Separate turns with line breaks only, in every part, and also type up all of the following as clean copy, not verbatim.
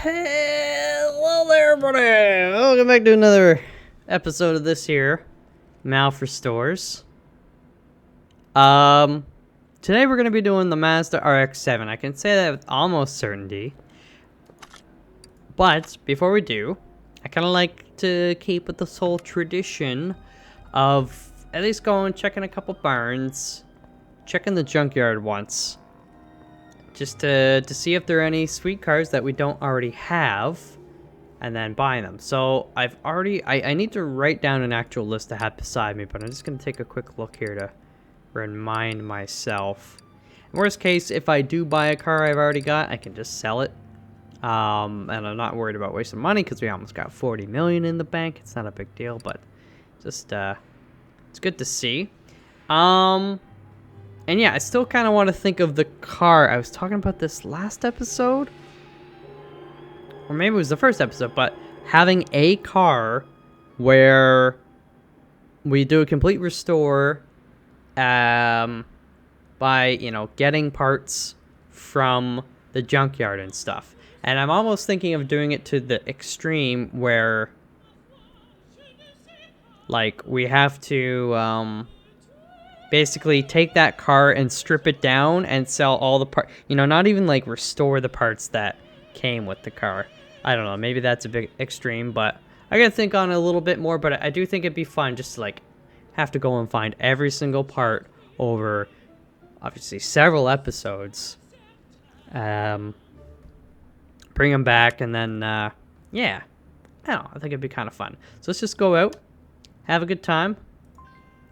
Hello there, everybody! Welcome back to another episode of this here, Mouth Restores. Today we're going to be doing the Mazda RX-7. I can say that with almost certainty. But, before we do, I kind of like to keep with this whole tradition of at least going, checking a couple barns, checking the junkyard once. Just to see if there are any sweet cars that we don't already have, and then buying them. So I need to write down an actual list to have beside me, but I'm just going to take a quick look here to remind myself. In worst case, if I do buy a car I've already got, I can just sell it. And I'm not worried about wasting money because we almost got 40 million in the bank. It's not a big deal, but just, it's good to see. And yeah, I still kind of want to think of the car. I was talking about this last episode. Or maybe it was the first episode. But having a car where we do a complete restore by, you know, getting parts from the junkyard and stuff. And I'm almost thinking of doing it to the extreme where, like, we have to... basically take that car and strip it down and sell all the parts. You know, not even like restore the parts that came with the car. I don't know, maybe that's a bit extreme, but I gotta think on it a little bit more. But I do think it'd be fun just to like have to go and find every single part over obviously several episodes. Bring them back and then yeah, I don't know, I think it'd be kind of fun. So let's just go out, have a good time,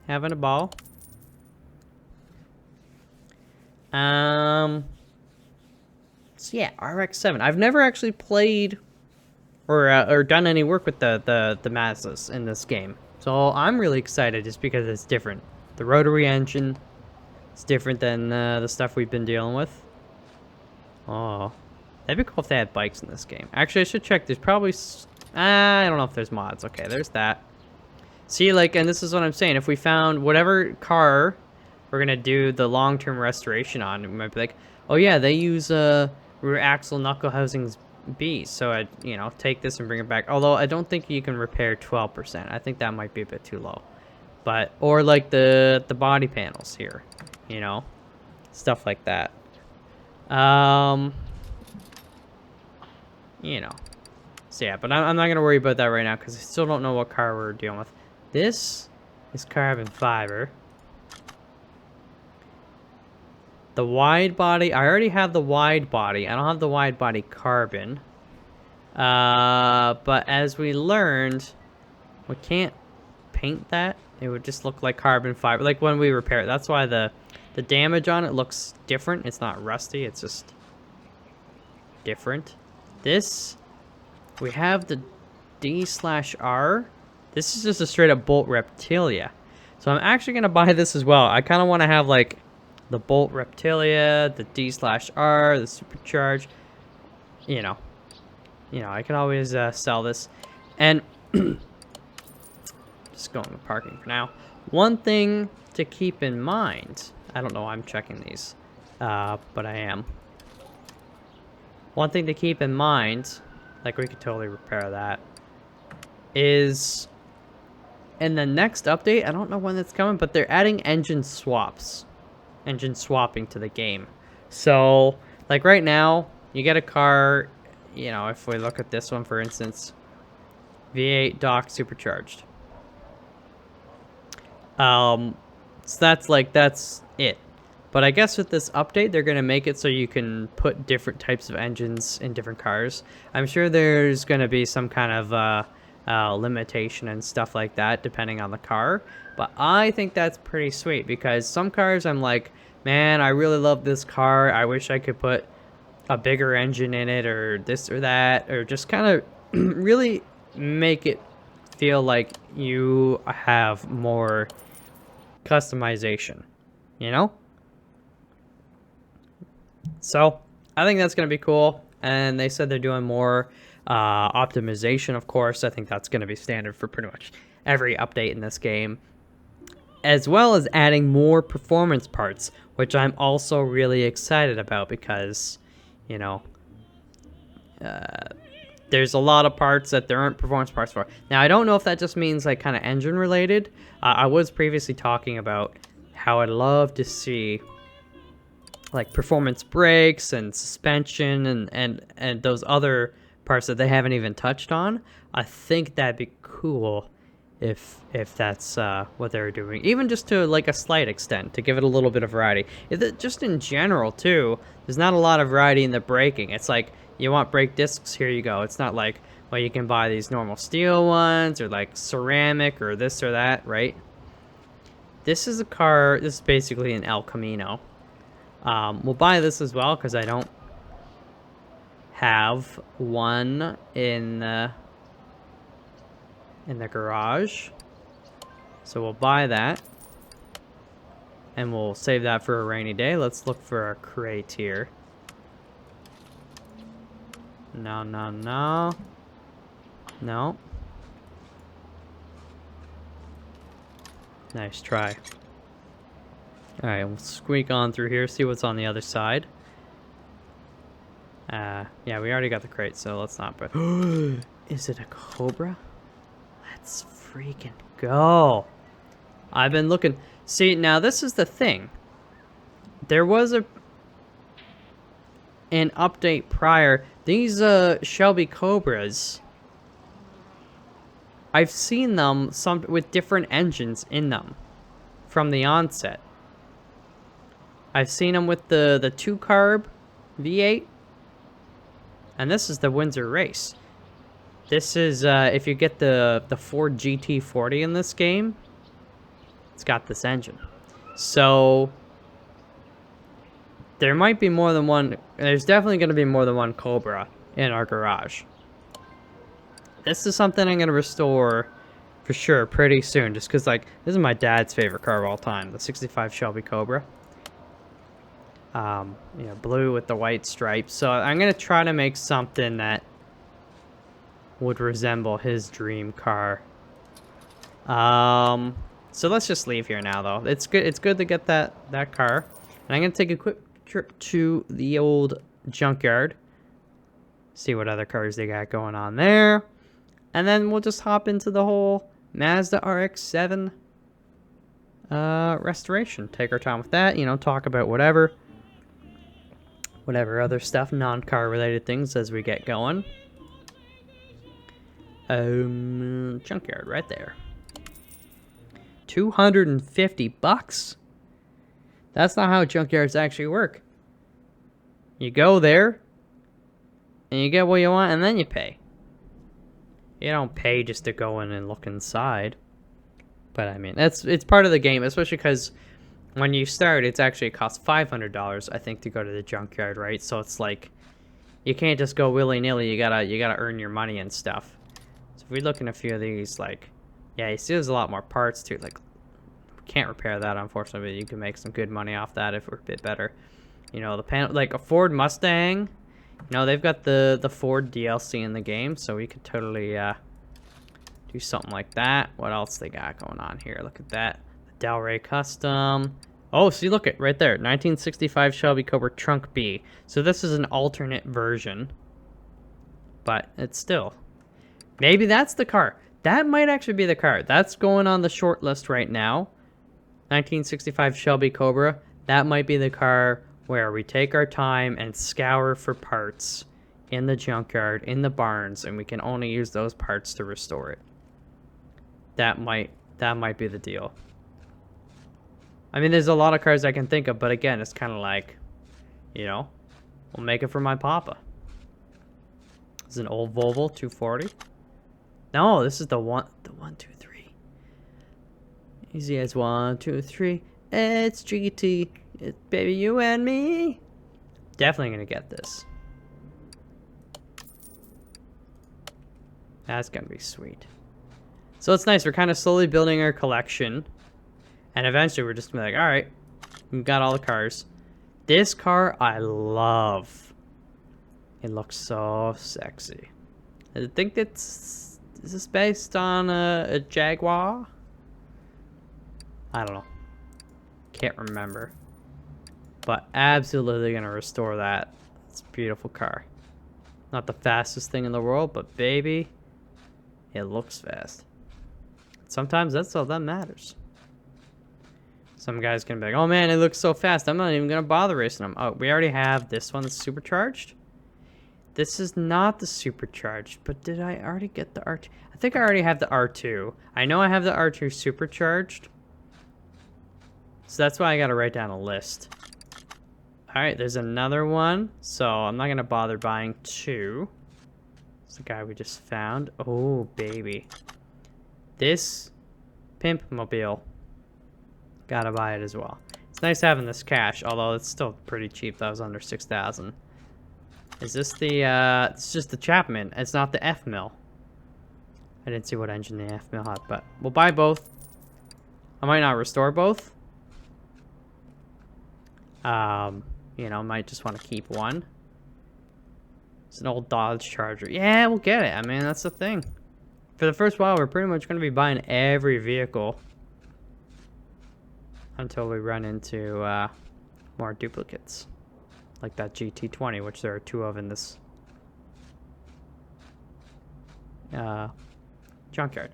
having a ball. So yeah, RX-7. I've never actually played or done any work with the Mazdas in this game. So I'm really excited just because it's different. The rotary engine is different than the stuff we've been dealing with. Oh, that'd be cool if they had bikes in this game. Actually, I should check. There's probably... I don't know if there's mods. Okay, there's that. See, like, and this is what I'm saying. If we found whatever car... we're gonna do the long-term restoration on, we might be like, oh yeah, they use rear axle knuckle housings B, so I'd, you know, take this and bring it back. Although I don't think you can repair 12%. I think that might be a bit too low. But or like the body panels here, you know, stuff like that. You know, so yeah, but I'm not gonna worry about that right now because I still don't know what car we're dealing with. This is carbon fiber. The wide body, I already have the wide body. I don't have the wide body carbon. But as we learned, we can't paint that. It would just look like carbon fiber, like when we repair it. That's why the damage on it looks different. It's not rusty, it's just different. This, we have the D/R. This is just a straight up Bolt Reptilia. So I'm actually gonna buy this as well. I kind of want to have like the Bolt Reptilia, the D/R, the Supercharge. You know, I can always sell this. And just going to parking for now. One thing to keep in mind, I don't know why I'm checking these, but I am. One thing to keep in mind, like we could totally repair that, is in the next update, I don't know when it's coming, but they're adding engine swaps. Engine swapping to the game. So like right now you get a car, you know, if we look at this one for instance, V8 dock supercharged, so that's it. But I guess with this update they're gonna make it so you can put different types of engines in different cars. I'm sure there's gonna be some kind of limitation and stuff like that depending on the car, but I think that's pretty sweet because some cars I'm like, man, I really love this car, I wish I could put a bigger engine in it or this or that, or just kind of really make it feel like you have more customization, you know? So I think that's gonna be cool, and they said they're doing more optimization, of course. I think that's going to be standard for pretty much every update in this game, as well as adding more performance parts, which I'm also really excited about because, you know, there's a lot of parts that there aren't performance parts for. Now, I don't know if that just means like kind of engine related. I was previously talking about how I'd love to see like performance brakes and suspension and those other parts that they haven't even touched on. I think that'd be cool if that's what they're doing, even just to like a slight extent, to give it a little bit of variety. Just in general too, there's not a lot of variety in the braking. It's like, you want brake discs, here you go. It's not like, well, you can buy these normal steel ones or like ceramic or this or that, right? This is a car, this is basically an El Camino. We'll buy this as well because I don't have one in the garage. So we'll buy that. And we'll save that for a rainy day. Let's look for a crate here. No, no, no. No. Nice try. Alright, we'll squeak on through here, see what's on the other side. Yeah, we already got the crate, so let's not... But is it a Cobra? Let's freaking go. I've been looking... See, now this is the thing. There was an update prior. These Shelby Cobras, I've seen them with different engines in them from the onset. I've seen them with the 2-carb V8, and this is the Windsor Race. This is if you get the Ford GT40 in this game, it's got this engine. So there might be more than one. There's definitely going to be more than one Cobra in our garage. This is something I'm going to restore for sure pretty soon, just because, like, this is my dad's favorite car of all time, the 65 Shelby Cobra. You know, blue with the white stripes. So I'm going to try to make something that would resemble his dream car. So let's just leave here now, though. It's good to get that car. And I'm going to take a quick trip to the old junkyard. See what other cars they got going on there. And then we'll just hop into the whole Mazda RX-7 restoration. Take our time with that, you know, talk about whatever other stuff, non-car related things as we get going. Junkyard right there. $250. That's not how junkyards actually work. You go there, and you get what you want, and then you pay. You don't pay just to go in and look inside. But I mean, it's part of the game, especially because when you start, it costs $500, I think, to go to the junkyard, right? So it's like, you can't just go willy-nilly. You gotta earn your money and stuff. So if we look in a few of these, like, yeah, you see there's a lot more parts too. Like, we can't repair that, unfortunately, but you can make some good money off that if we're a bit better. You know, the panel, like a Ford Mustang, you know, they've got the Ford DLC in the game, so we could totally do something like that. What else they got going on here? Look at that. The Delray Custom. Oh, see, look at right there. 1965 Shelby Cobra Trunk B. So this is an alternate version. But it's still. Maybe that's the car. That might actually be the car. That's going on the short list right now. 1965 Shelby Cobra. That might be the car where we take our time and scour for parts in the junkyard, in the barns, and we can only use those parts to restore it. That might be the deal. I mean, there's a lot of cars I can think of, but again, it's kind of like, you know, we'll make it for my papa. This is an old Volvo 240. No, this is the 1, 2, 3. Easy as 1, 2, 3. It's GT. It's baby, you and me. Definitely gonna get this. That's gonna be sweet. So it's nice. We're kind of slowly building our collection. And eventually we're just gonna be like, alright, we've got all the cars. This car I love. It looks so sexy. I think is this based on a Jaguar? I don't know. Can't remember. But absolutely gonna restore that. It's a beautiful car. Not the fastest thing in the world, but baby, it looks fast. Sometimes that's all that matters. Some guys can be like, oh man, it looks so fast. I'm not even going to bother racing them. Oh, we already have this one that's supercharged. This is not the supercharged, but did I already get the R2? I think I already have the R2. I know I have the R2 supercharged. So that's why I got to write down a list. All right, there's another one. So I'm not going to bother buying two. It's the guy we just found. Oh, baby. This pimp mobile. Gotta buy it as well. It's nice having this cash, although it's still pretty cheap. That was under 6,000. Is this the, it's just the Chapman. It's not the F-mill. I didn't see what engine the F-mill had, but we'll buy both. I might not restore both. You know, might just want to keep one. It's an old Dodge Charger. Yeah, we'll get it. I mean, that's the thing. For the first while, we're pretty much going to be buying every vehicle. Until we run into, more duplicates. Like that GT20, which there are two of in this junkyard.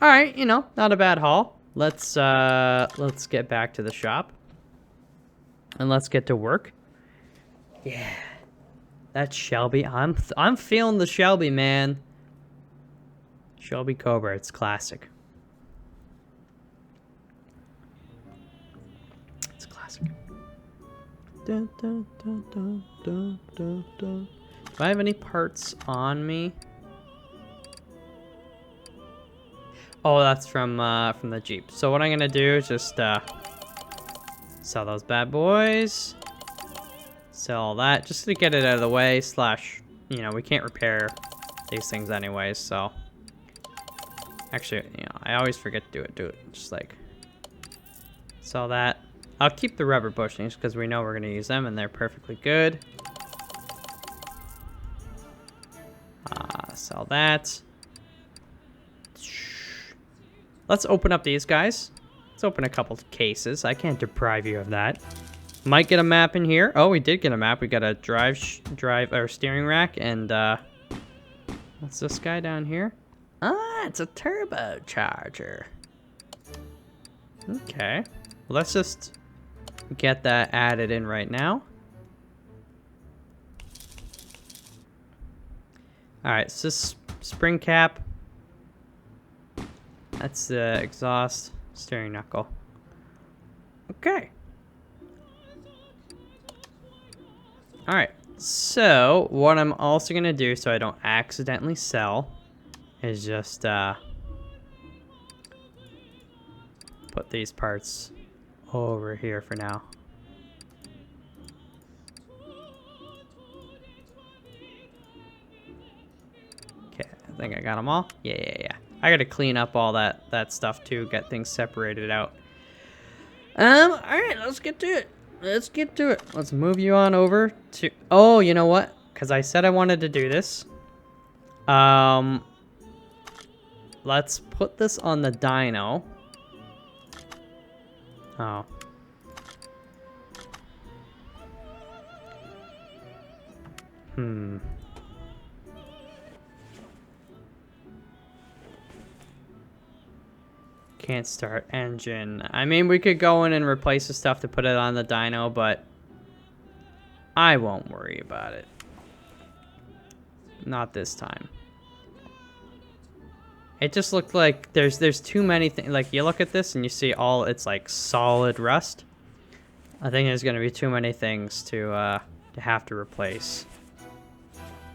All right, you know, not a bad haul. Let's get back to the shop and let's get to work. Yeah, that Shelby. I'm feeling the Shelby, man. Shelby Cobra, it's classic. It's classic. Dun, dun, dun, dun, dun, dun, dun. Do I have any parts on me? Oh, that's from the Jeep. So what I'm gonna do is just sell those bad boys. Sell all that just to get it out of the way. Slash, you know, we can't repair these things anyways. So actually, you know, I always forget to do it. Just like sell that. I'll keep the rubber bushings because we know we're going to use them and they're perfectly good. Sell that. Let's open up these guys. Let's open a couple cases. I can't deprive you of that. Might get a map in here. Oh, we did get a map. We got a steering rack and what's this guy down here? Ah, it's a turbocharger. Okay. Well, let's just get that added in right now. Alright, so this spring cap. That's the exhaust steering knuckle. Okay. Alright, so what I'm also going to do so I don't accidentally sell is just put these parts over here for now. Okay, I think I got them all. Yeah. I gotta clean up all that stuff too, get things separated out. Alright, let's get to it. Let's move you on over to... Oh, you know what? Because I said I wanted to do this. Let's put this on the dyno. Oh. Can't start engine. I mean, we could go in and replace the stuff to put it on the dyno, but I won't worry about it. Not this time. It just looked like there's too many things. Like, you look at this and you see all, it's like solid rust. I think there's gonna be too many things to have to replace.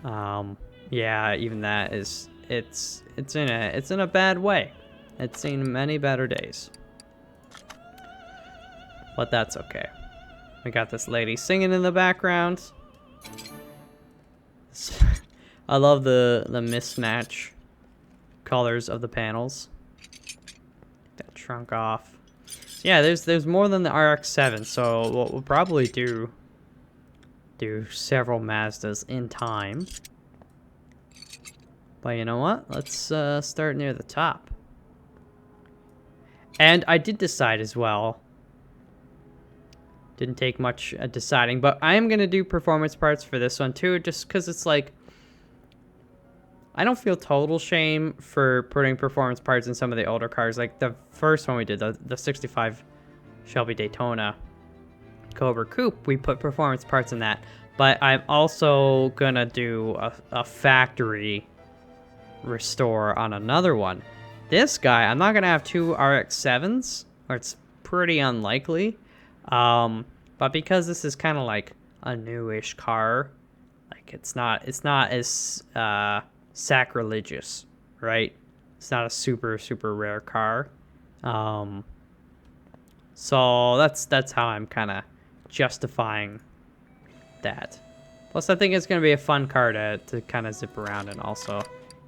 Yeah, even that is, it's in a bad way. It's seen many better days. But that's okay. We got this lady singing in the background. I love the mismatch colors of the panels. Take that trunk off. Yeah, there's more than the RX-7, so what we'll probably do several Mazdas in time. But you know what? Let's start near the top. And I did decide as well. Didn't take much deciding, but I am going to do performance parts for this one too, just because it's like, I don't feel total shame for putting performance parts in some of the older cars. Like the first one we did, the 65 Shelby Daytona Cobra Coupe, we put performance parts in that. But I'm also gonna do a factory restore on another one. This guy, I'm not gonna have two RX-7s, or it's pretty unlikely. But because this is kind of like a newish car, like it's not as sacrilegious, right? It's not a super rare car. So that's how I'm kind of justifying that. Plus, I think it's gonna be a fun car to kind of zip around, and also,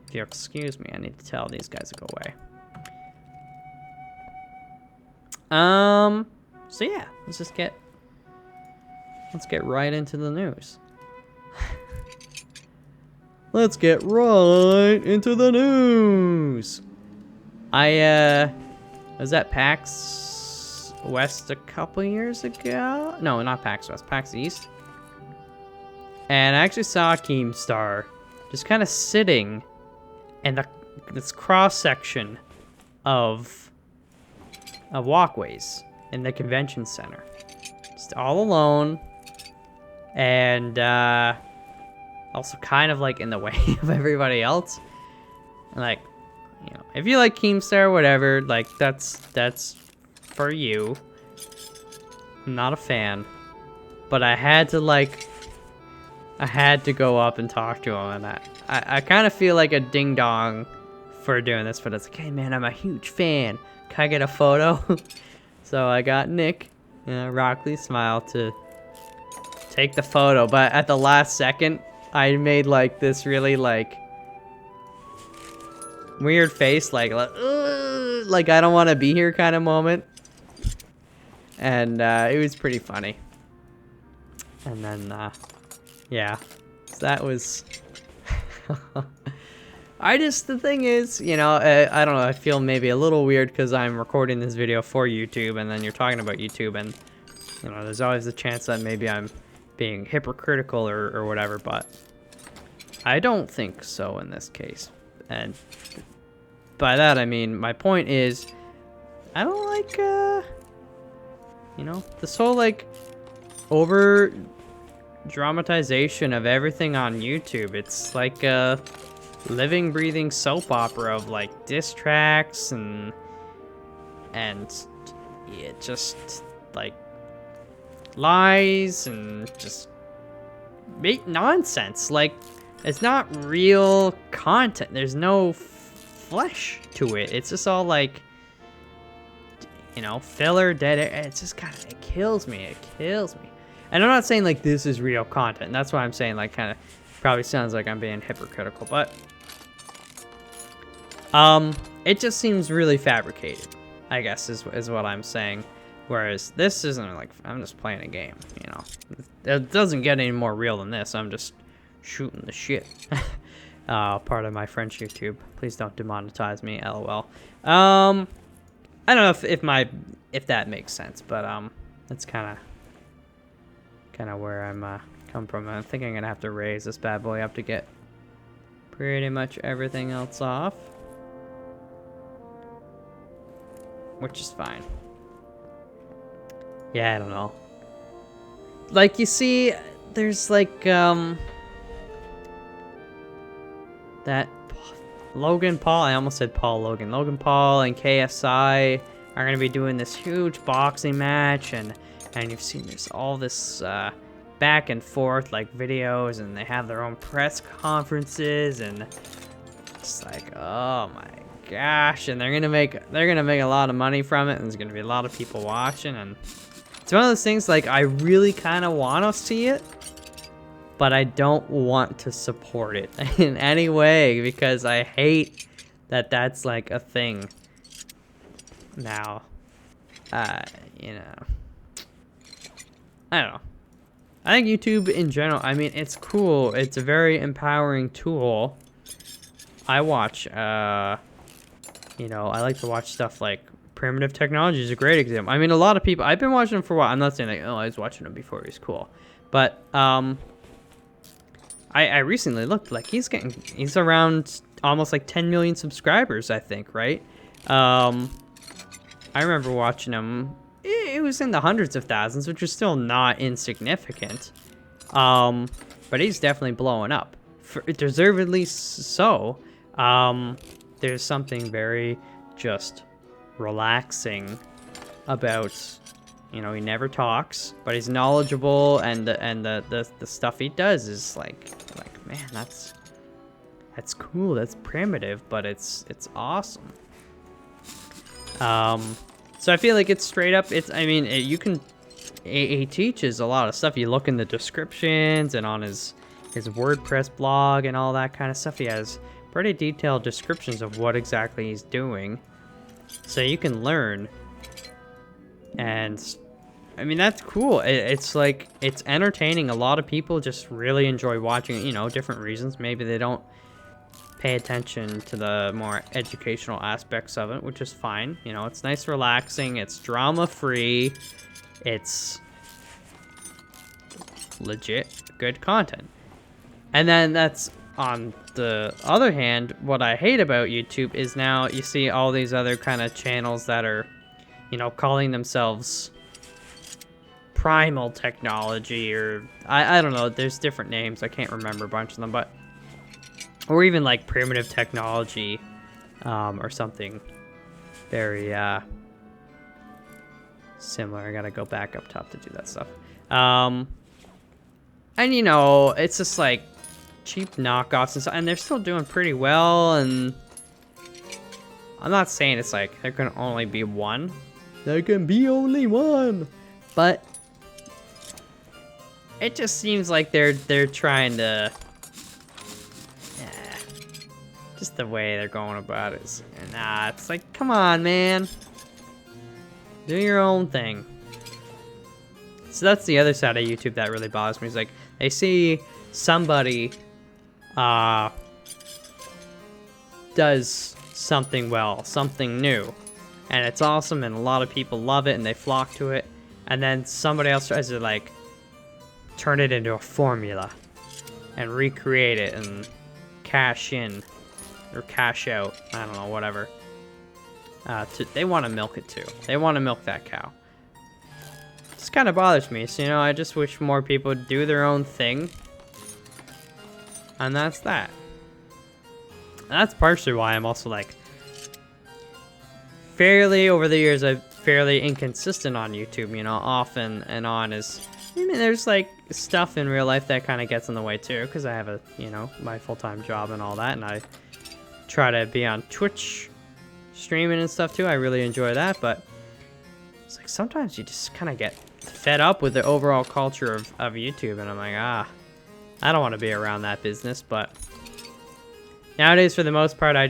if you'll excuse me, I need to tell these guys to go away. So yeah, let's get right into the news. Let's get right into the news. I was at PAX West a couple years ago. No, not PAX West, PAX East. And I actually saw Keemstar just kind of sitting in this cross section of walkways in the convention center, just all alone, and also kind of like in the way of everybody else. Like, you know, if you like Keemstar or whatever, like that's for you. I'm not a fan, but I had to go up and talk to him, and I kind of feel like a ding dong for doing this, but it's like, hey man, I'm a huge fan. Can I get a photo? So I got Nick, Rockley Smile, to take the photo, but at the last second, I made like this really like weird face, like I don't want to be here kind of moment, and it was pretty funny. And then yeah, so that was. The thing is, you know, I don't know, I feel maybe a little weird because I'm recording this video for YouTube, and then you're talking about YouTube, and, you know, there's always a chance that maybe I'm being hypocritical or whatever, but I don't think so in this case. And by that, I mean, my point is, I don't like, you know, this whole, like, over dramatization of everything on YouTube. It's like a living, breathing soap opera of like diss tracks and it just like lies and just make nonsense. Like, it's not real content. There's no flesh to it. It's just all like, you know, filler, dead air. It's just kind of, it kills me. It kills me. And I'm not saying like this is real content. That's why I'm saying like kind of probably sounds like I'm being hypocritical, but it just seems really fabricated, I guess is what I'm saying. Whereas this isn't like, I'm just playing a game, you know. It doesn't get any more real than this. I'm just shooting the shit. Part of my French YouTube. Please don't demonetize me, lol. I don't know if that makes sense, but that's kind of where I'm come from. I think I'm gonna have to raise this bad boy up to get pretty much everything else off, which is fine. Yeah, I don't know. Like, you see, there's like that Logan Paul. I almost said Paul Logan. Logan Paul and KSI are gonna be doing this huge boxing match, and you've seen there's all this back and forth like videos, and they have their own press conferences, and it's like, oh my gosh, and they're gonna make a lot of money from it, and there's gonna be a lot of people watching, and it's one of those things like I really kind of want to see it, but I don't want to support it in any way because I hate that that's like a thing now. You know, I don't know. I think YouTube in general, I mean, it's cool. It's a very empowering tool. I watch, you know, I like to watch stuff like Primitive Technology is a great example. I mean, a lot of people, I've been watching him for a while. I'm not saying like, oh, I was watching him before, he's cool. But, I I recently looked, like, he's around almost like 10 million subscribers, I think, right? I remember watching him. It was in the hundreds of thousands, which is still not insignificant. But he's definitely blowing up. Deservedly so. There's something very just relaxing about, you know, he never talks, but he's knowledgeable, and the stuff he does is like man, that's cool. That's primitive, but it's awesome. So I feel like it's straight up. I mean, you can. He teaches a lot of stuff. You look in the descriptions and on his WordPress blog and all that kind of stuff. He has pretty detailed descriptions of what exactly he's doing, so you can learn. And I mean, that's cool. It's like, it's entertaining. A lot of people just really enjoy watching it. You know, different reasons. Maybe they don't pay attention to the more educational aspects of it, which is fine. You know, it's nice, relaxing. It's drama free. It's legit good content. And then that's, on the other hand, what I hate about YouTube is now you see all these other kind of channels that are, you know, calling themselves primal technology, or I don't know, there's different names. I can't remember a bunch of them, but, or even like primitive technology, or something very similar. I gotta go back up top to do that stuff. And you know, it's just like cheap knockoffs and stuff, and they're still doing pretty well. And I'm not saying it's like there can only be one. There can be only one, but it just seems like they're trying to. Just the way they're going about it is, nah, it's like, come on, man. Do your own thing. So that's the other side of YouTube that really bothers me. Is like, they see somebody does something well, something new, and it's awesome, and a lot of people love it, and they flock to it, and then somebody else tries to, like, turn it into a formula and recreate it and cash in or cash out. I don't know, whatever. They want to milk it too. They want to milk that cow. This kind of bothers me. So, you know, I just wish more people would do their own thing. And that's that. And that's partially why I'm also, like, fairly, over the years, I'm fairly inconsistent on YouTube, you know, off and on. Is, I mean, there's, like, stuff in real life that kind of gets in the way, too, because I have a, you know, my full-time job and all that, and I try to be on Twitch streaming and stuff, too. I really enjoy that, but it's like sometimes you just kind of get fed up with the overall culture of YouTube, and I'm like, I don't want to be around that business. But nowadays, for the most part, I'm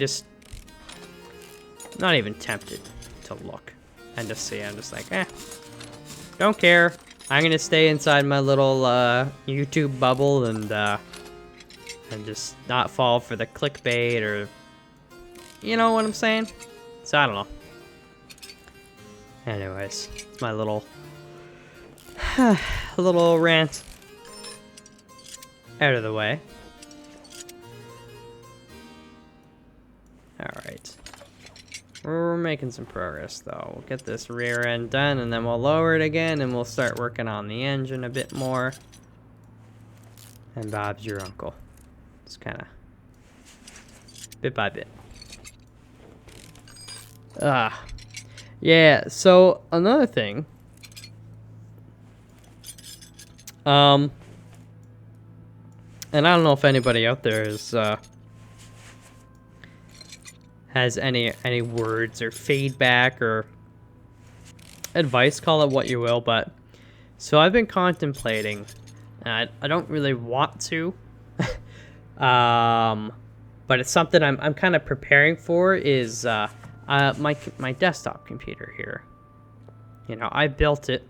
not even tempted to look and just see. I'm just like, don't care. I'm gonna stay inside my little YouTube bubble and just not fall for the clickbait, or, you know what I'm saying? So I don't know. Anyways, it's my little little rant out of the way. Alright. We're making some progress, though. We'll get this rear end done, and then we'll lower it again, and we'll start working on the engine a bit more. And Bob's your uncle. It's kind of bit by bit. Yeah, so another thing. And I don't know if anybody out there has any words or feedback or advice, call it what you will, but so I've been contemplating, and I don't really want to, but it's something I'm kind of preparing for, is my desktop computer here. You know, I built it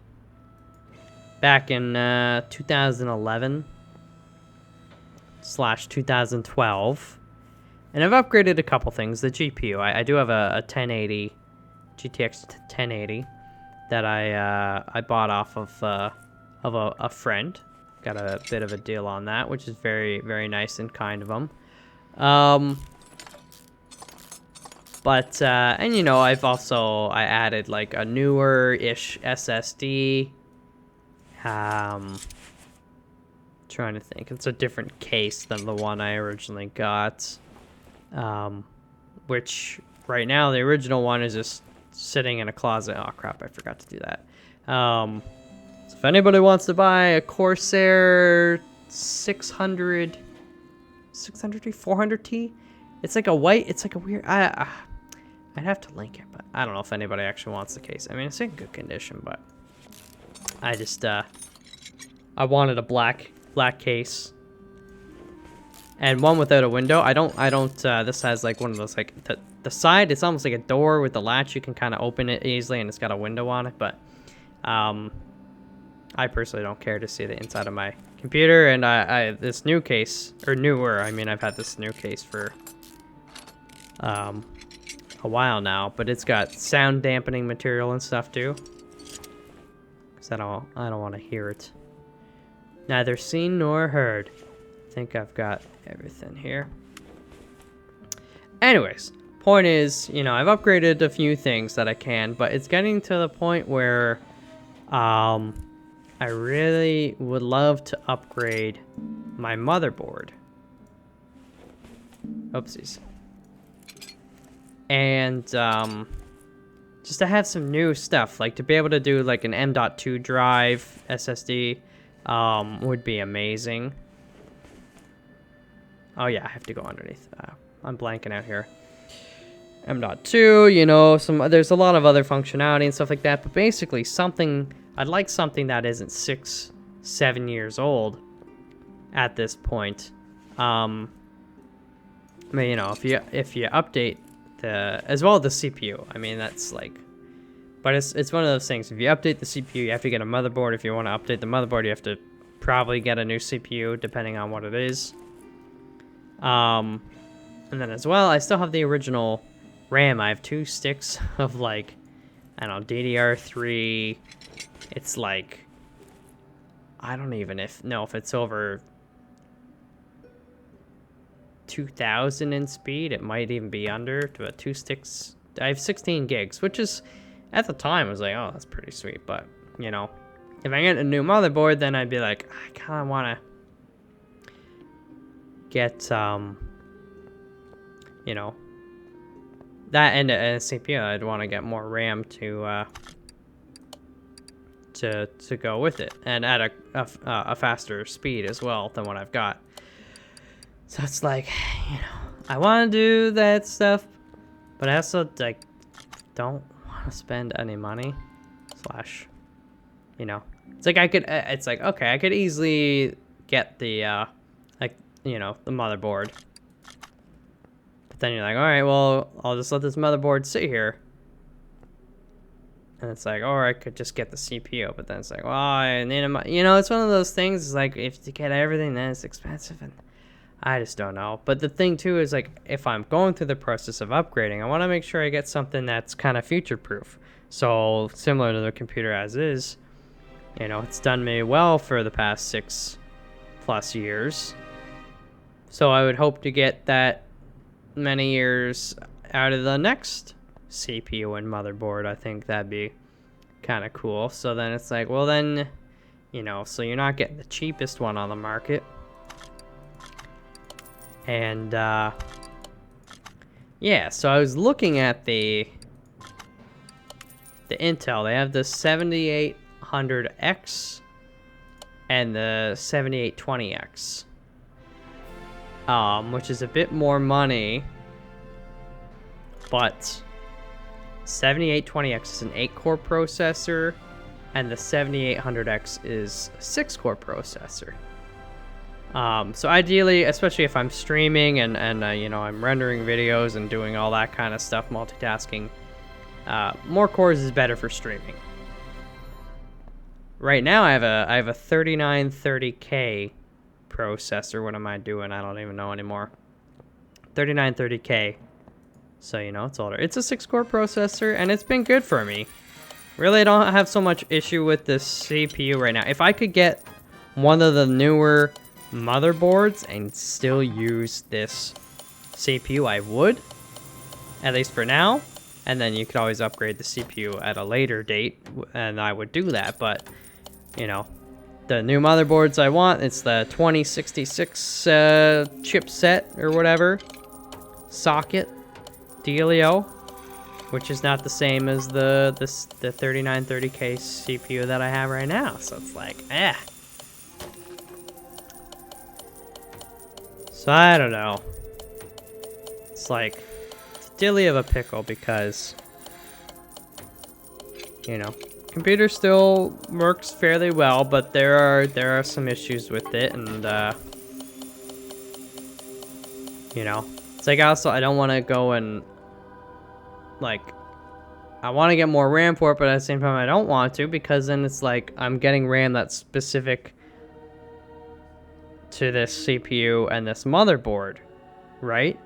back in 2011/2012, and I've upgraded a couple things. The GPU, I do have a 1080 GTX 1080 that I bought off of a friend, got a bit of a deal on that, which is very, very nice and kind of them. And you know, I added like a newer-ish SSD. Trying to think. It's a different case than the one I originally got. Which right now the original one is just sitting in a closet. Oh crap, I forgot to do that. So if anybody wants to buy a Corsair 400T, it's like a white, it's like a weird, I'd have to link it, but I don't know if anybody actually wants the case. I mean, it's in good condition, but I just, I wanted a black case and one without a window. I don't, this has like one of those, like the side, it's almost like a door with the latch. You can kind of open it easily and it's got a window on it, but, I personally don't care to see the inside of my computer. And this new case, or newer, I mean, I've had this new case for, a while now, but it's got sound dampening material and stuff too. Cause I don't want to hear it. Neither seen nor heard. I think I've got everything here. Anyways, point is, you know, I've upgraded a few things that I can, but it's getting to the point where, I really would love to upgrade my motherboard. Oopsies. And, just to have some new stuff, like to be able to do like an M.2 drive SSD, would be amazing. Oh yeah, I have to go underneath. I'm blanking out here. M.2, you know, there's a lot of other functionality and stuff like that, but basically I'd like something that isn't 6-7 years old at this point. I mean, you know, if you update as well the CPU, I mean, that's like, but it's one of those things. If you update the CPU, you have to get a motherboard. If you want to update the motherboard, you have to probably get a new CPU, depending on what it is. And then as well, I still have the original RAM. I have 2 sticks of like, I don't know, DDR3. It's like, I don't even know if it's over 2000 in speed. It might even be under, but 2 sticks. I have 16 gigs, which is, at the time, I was like, oh, that's pretty sweet. But, you know, if I get a new motherboard, then I'd be like, I kind of want to get, you know, that and a CPU. I'd want to get more RAM to go with it, and at a faster speed as well than what I've got. So it's like, you know, I want to do that stuff, but I also like don't want to spend any money. You know, it's like it's like, okay, I could easily get the like, you know, the motherboard, but then you're like, all right, well, I'll just let this motherboard sit here. And it's like, or I could just get the CPU, but then it's like, well, I need you know, it's one of those things. It's like, if to get everything, then it's expensive, and I just don't know. But the thing too is, like, if I'm going through the process of upgrading, I want to make sure I get something that's kind of future-proof. So similar to the computer as is, you know, it's done me well for the past 6+ years. So I would hope to get that many years out of the next CPU and motherboard. I think that'd be kind of cool. So then it's like, well then, you know, so you're not getting the cheapest one on the market. And yeah, so I was looking at the Intel. They have the 7800X and the 7820X, which is a bit more money, but 7820X is an 8-core processor, and the 7800X is a 6-core processor. So ideally, especially if I'm streaming and you know, I'm rendering videos and doing all that kind of stuff, multitasking, more cores is better for streaming. Right now, I have a 3930K processor. What am I doing? I don't even know anymore. 3930K. So, you know, it's older. It's a 6-core processor, and it's been good for me. Really, I don't have so much issue with the CPU right now. If I could get one of the newer motherboards and still use this CPU, I would, at least for now. And then you could always upgrade the CPU at a later date, and I would do that. But, you know, the new motherboards I want, it's the 2066 chipset or whatever, socket dealio, which is not the same as the 3930K CPU that I have right now. So it's like, So I don't know. It's like it's a dilly of a pickle because, you know, computer still works fairly well, but there are some issues with it, and you know, it's like also I don't want to go and like I want to get more RAM for it, but at the same time I don't want to, because then it's like I'm getting RAM that's specific to this CPU and this motherboard, right?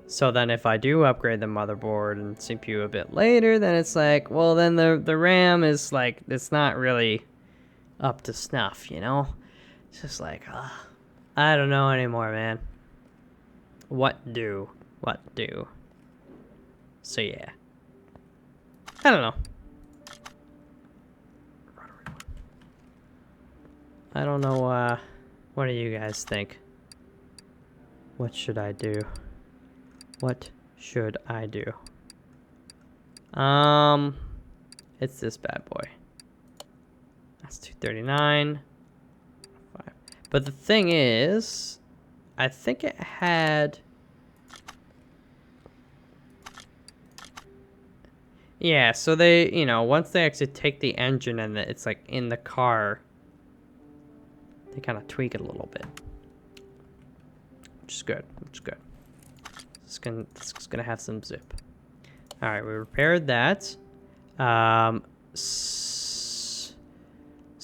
So then if I do upgrade the motherboard and CPU a bit later, then it's like, well, then the RAM is like, it's not really up to snuff, you know? It's just like, I don't know anymore, man. What do? So yeah. I don't know. I don't know, what do you guys think? What should I do? What should I do? It's this bad boy. That's 239. 5. But the thing is, I think it had... Yeah, so they, you know, once they actually take the engine and it's like in the car, they kind of tweak it a little bit. Which is good, This is gonna have some zip. All right, we repaired that. So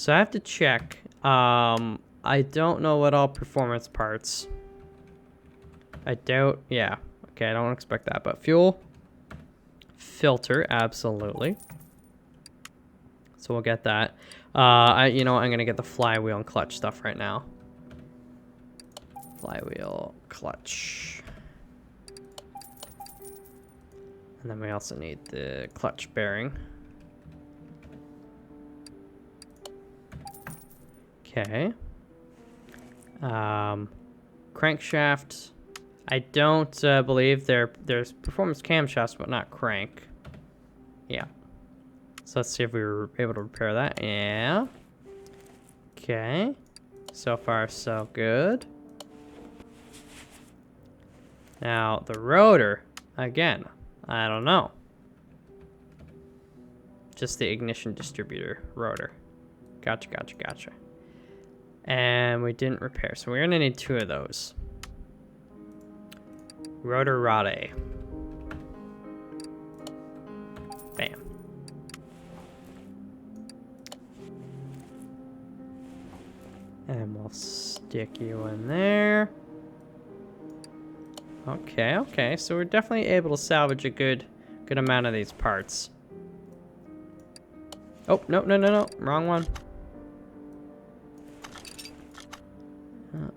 I have to check. I don't know what all performance parts. Yeah, okay, I don't expect that, but fuel, filter, absolutely. So we'll get that. You know, I'm gonna get the flywheel and clutch stuff right now. Flywheel, clutch. And then we also need the clutch bearing. Okay. Crankshaft. I don't believe there's performance camshafts, but not crank. Yeah. So let's see if we were able to repair that. Yeah. Okay. So far, so good. Now, the rotor. Again, I don't know. Just the ignition distributor rotor. Gotcha. And we didn't repair, so we're gonna need 2 of those. Rotor rotary. Bam. And we'll stick you in there. Okay, so we're definitely able to salvage a good amount of these parts. Oh, no, wrong one.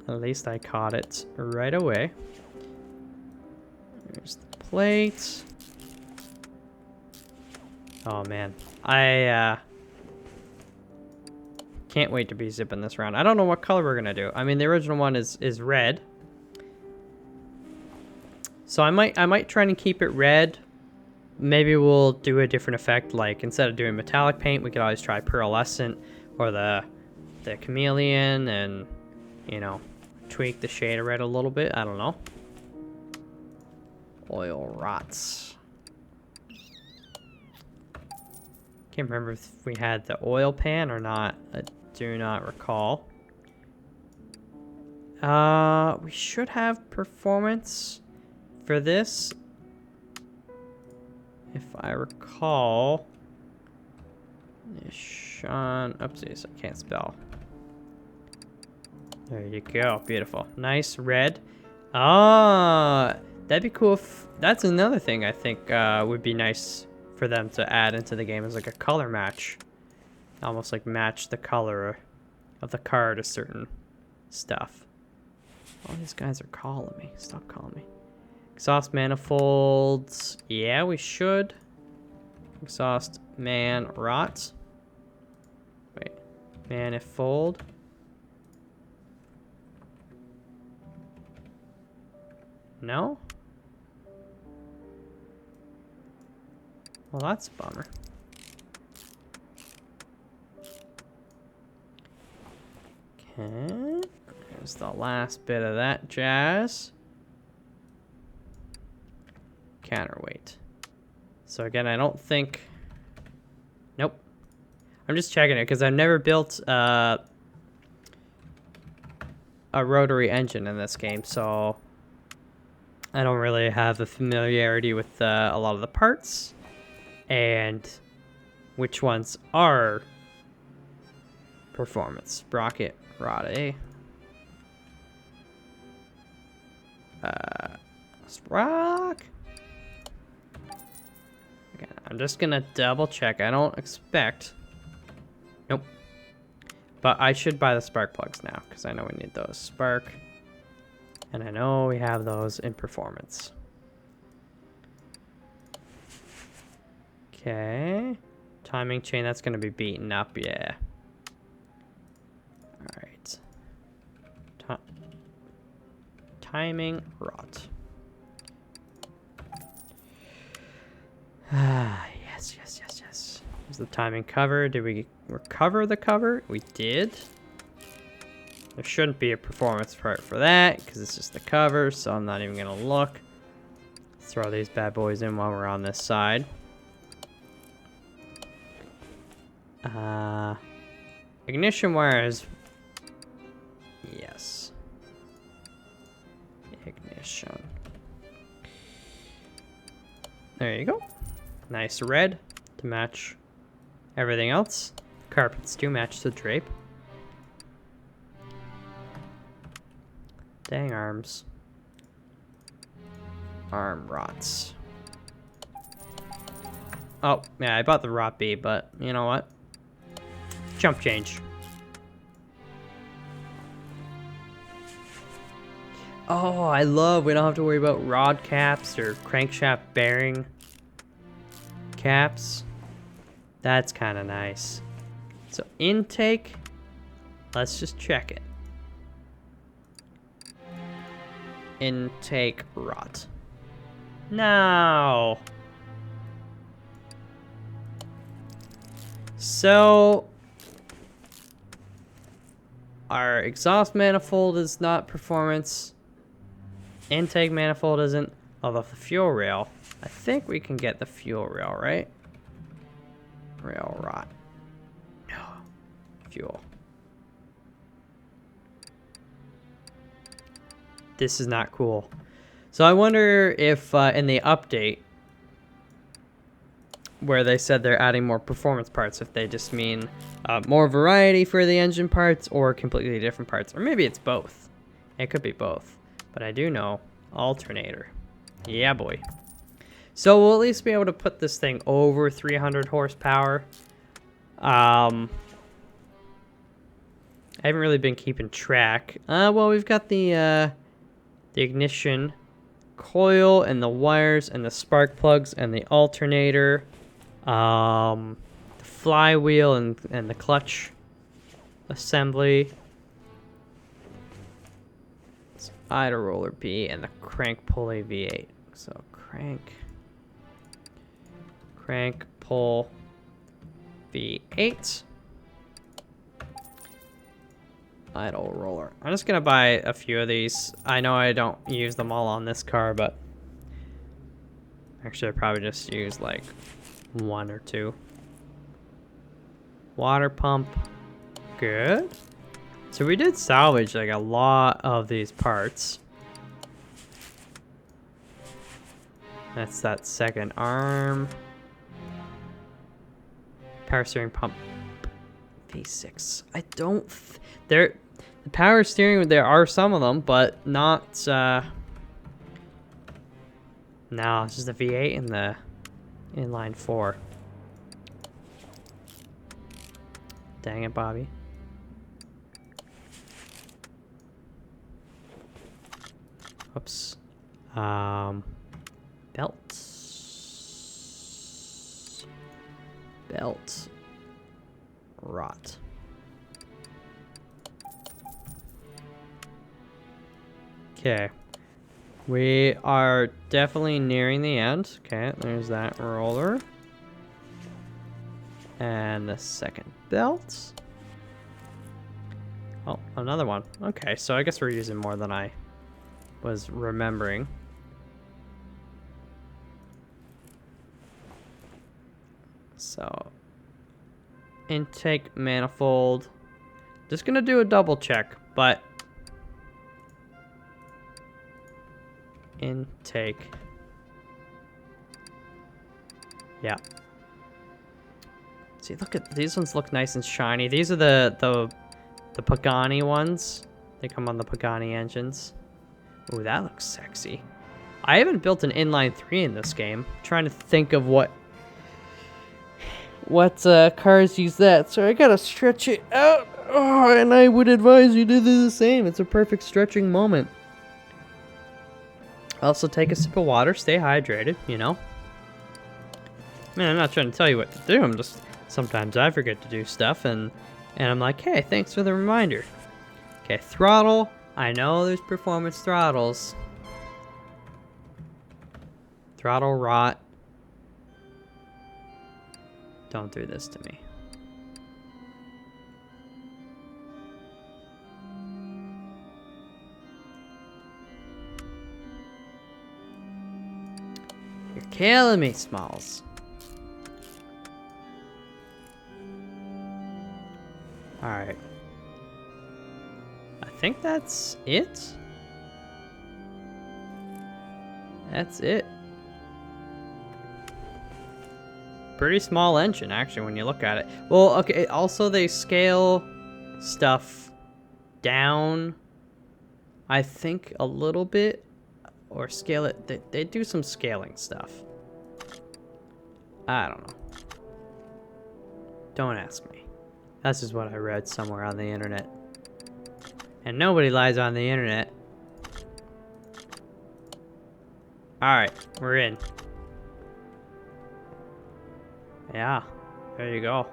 At least I caught it right away. There's the plate. Oh man, I can't wait to be zipping this around. I don't know what color we're gonna do. I mean, the original one is red. So I might try and keep it red. Maybe we'll do a different effect, like instead of doing metallic paint, we could always try pearlescent or the chameleon, and you know, tweak the shade of red a little bit. I don't know. Oil rots. Can't remember if we had the oil pan or not. I do not recall. We should have performance for this, if I recall. Sean, oopsies, I can't spell. There you go, beautiful. Nice red. That'd be cool if, that's another thing I think would be nice for them to add into the game, is like a color match. Almost like match the color of the car to certain stuff. All these guys are calling me. Stop calling me. Exhaust manifolds. Yeah, we should. Exhaust man rot. Wait. Manifold. No? Well, that's a bummer. Okay. There's the last bit of that jazz. Counterweight. So again, I don't think... Nope. I'm just checking it because I've never built a rotary engine in this game, so I don't really have a familiarity with a lot of the parts and which ones are performance. Sprocket, rod, Sprock. Again, I'm just gonna double check. I don't expect. Nope. But I should buy the spark plugs now because I know we need those. Spark. And I know we have those in performance. Okay. Timing chain, that's going to be beaten up, yeah. Alright. Timing rot. Ah, yes. Here's the timing cover. Did we recover the cover? We did. There shouldn't be a performance part for that because it's just the cover, so I'm not even going to look. Throw these bad boys in while we're on this side. Ignition wires. Yes. Ignition. There you go. Nice red to match everything else. Carpets do match the drape. Dang arms. Arm rots. Oh, yeah, I bought the rot B, but you know what? Jump change. Oh, I love we don't have to worry about rod caps or crankshaft bearing caps. That's kind of nice. So intake, let's just check it. Intake rot. No. So our exhaust manifold is not performance. Intake manifold isn't. Although the fuel rail, I think we can get the fuel rail, right? Rail rot. No. Fuel. This is not cool. So I wonder if in the update where they said they're adding more performance parts, if they just mean more variety for the engine parts or completely different parts. Or maybe it's both. It could be both. But I do know alternator. Yeah, boy. So we'll at least be able to put this thing over 300 horsepower. I haven't really been keeping track. Well, we've got the ignition coil and the wires and the spark plugs and the alternator, the flywheel and the clutch assembly. It's idle roller B and the crank pulley V8. So crank pull V8. Idle roller. I'm just gonna buy a few of these. I know I don't use them all on this car, but actually I probably just use like one or two. Water pump. Good. So we did salvage like a lot of these parts. That's that second arm. Power steering pump. V6. I don't... the power steering, there are some of them, but not... No, it's just the V8 and the inline 4. Dang it, Bobby. Whoops. Belt. Rot. Okay. We are definitely nearing the end. Okay, there's that roller. And the second belt. Oh, another one. Okay, so I guess we're using more than I was remembering. So, intake manifold. Just gonna do a double check, but intake. Yeah. See, look at these ones. Look nice and shiny. These are the Pagani ones. They come on the Pagani engines. Ooh, that looks sexy. I haven't built an inline 3 in this game. I'm trying to think of what cars use that. So I gotta stretch it out. Oh, and I would advise you to do the same. It's a perfect stretching moment. Also, take a sip of water. Stay hydrated, you know. Man, I'm not trying to tell you what to do. I'm just... Sometimes I forget to do stuff, and I'm like, hey, thanks for the reminder. Okay, throttle. I know there's performance throttles. Throttle rot. Don't do this to me. You're killing me, Smalls. Alright. I think that's it. That's it. Pretty small engine, actually, when you look at it. Well, okay, also they scale stuff down, I think, a little bit. Or scale it. They do some scaling stuff. I don't know. Don't ask me. That's just what I read somewhere on the internet. And nobody lies on the internet. Alright, we're in. Yeah, there you go.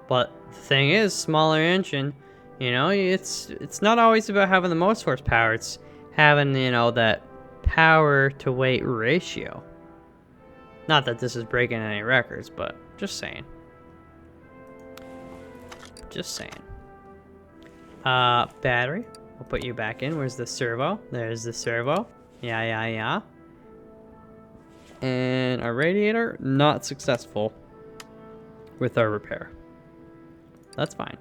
But the thing is, smaller engine, you know, it's not always about having the most horsepower. It's having, you know, that power to weight ratio. Not that this is breaking any records, but just saying. Just saying. Battery. We'll put you back in. Where's the servo? There's the servo. Yeah. And our radiator, not successful with our repair. That's fine.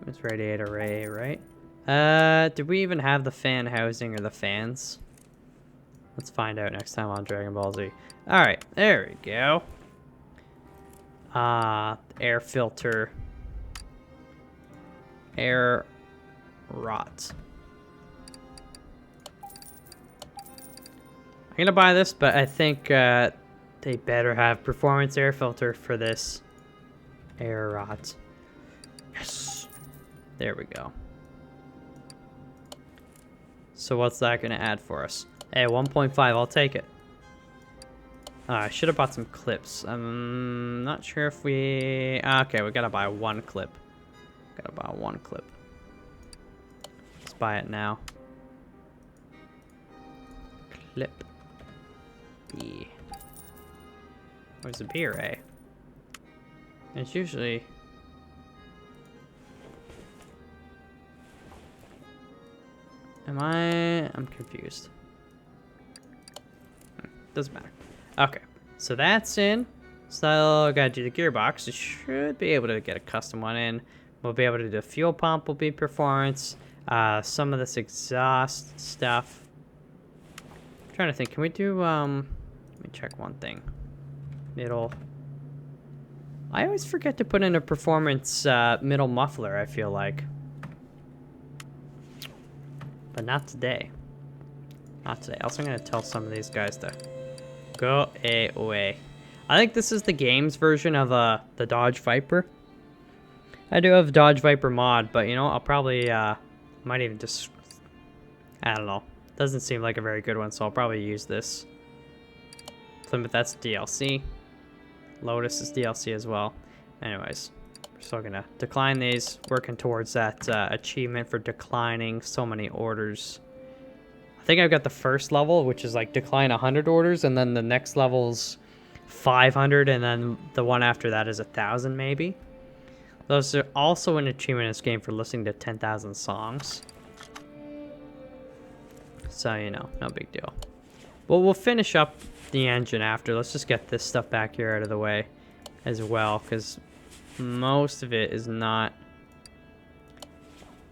It's radiator array, right? Did we even have the fan housing or the fans? Let's find out next time on Dragon Ball Z. Alright, there we go. Air filter. Air rot. I'm gonna buy this, but I think they better have performance air filter for this air rot. Yes! There we go. So what's that gonna add for us? Hey, 1.5, I'll take it. I should have bought some clips. I'm not sure if we... Okay, we gotta buy one clip. Gotta buy one clip. Let's buy it now. Clip. B. Where's the B or A? It's usually... I'm confused. Doesn't matter. Okay, so that's in. So I gotta do the gearbox. You should be able to get a custom one in. We'll be able to do the fuel pump. Will be performance. Some of this exhaust stuff. I'm trying to think. Can we do? Let me check one thing. Middle. I always forget to put in a performance middle muffler. I feel like, but not today. Not today. Also, I'm gonna tell some of these guys to go away. I think this is the game's version of the Dodge Viper. I do have Dodge Viper mod, but you know, I'll probably might even just I don't know. Doesn't seem like a very good one, so I'll probably use this. Plymouth, that's DLC. Lotus is DLC as well. Anyways, we're still gonna decline these. Working towards that achievement for declining so many orders. I think I've got the first level, which is like decline 100 orders, and then the next level's 500, and then the one after that is 1,000 maybe. Those are also an achievement in this game for listening to 10,000 songs. So, you know, no big deal. Well, we'll finish up the engine after. Let's just get this stuff back here out of the way as well, because most of it is not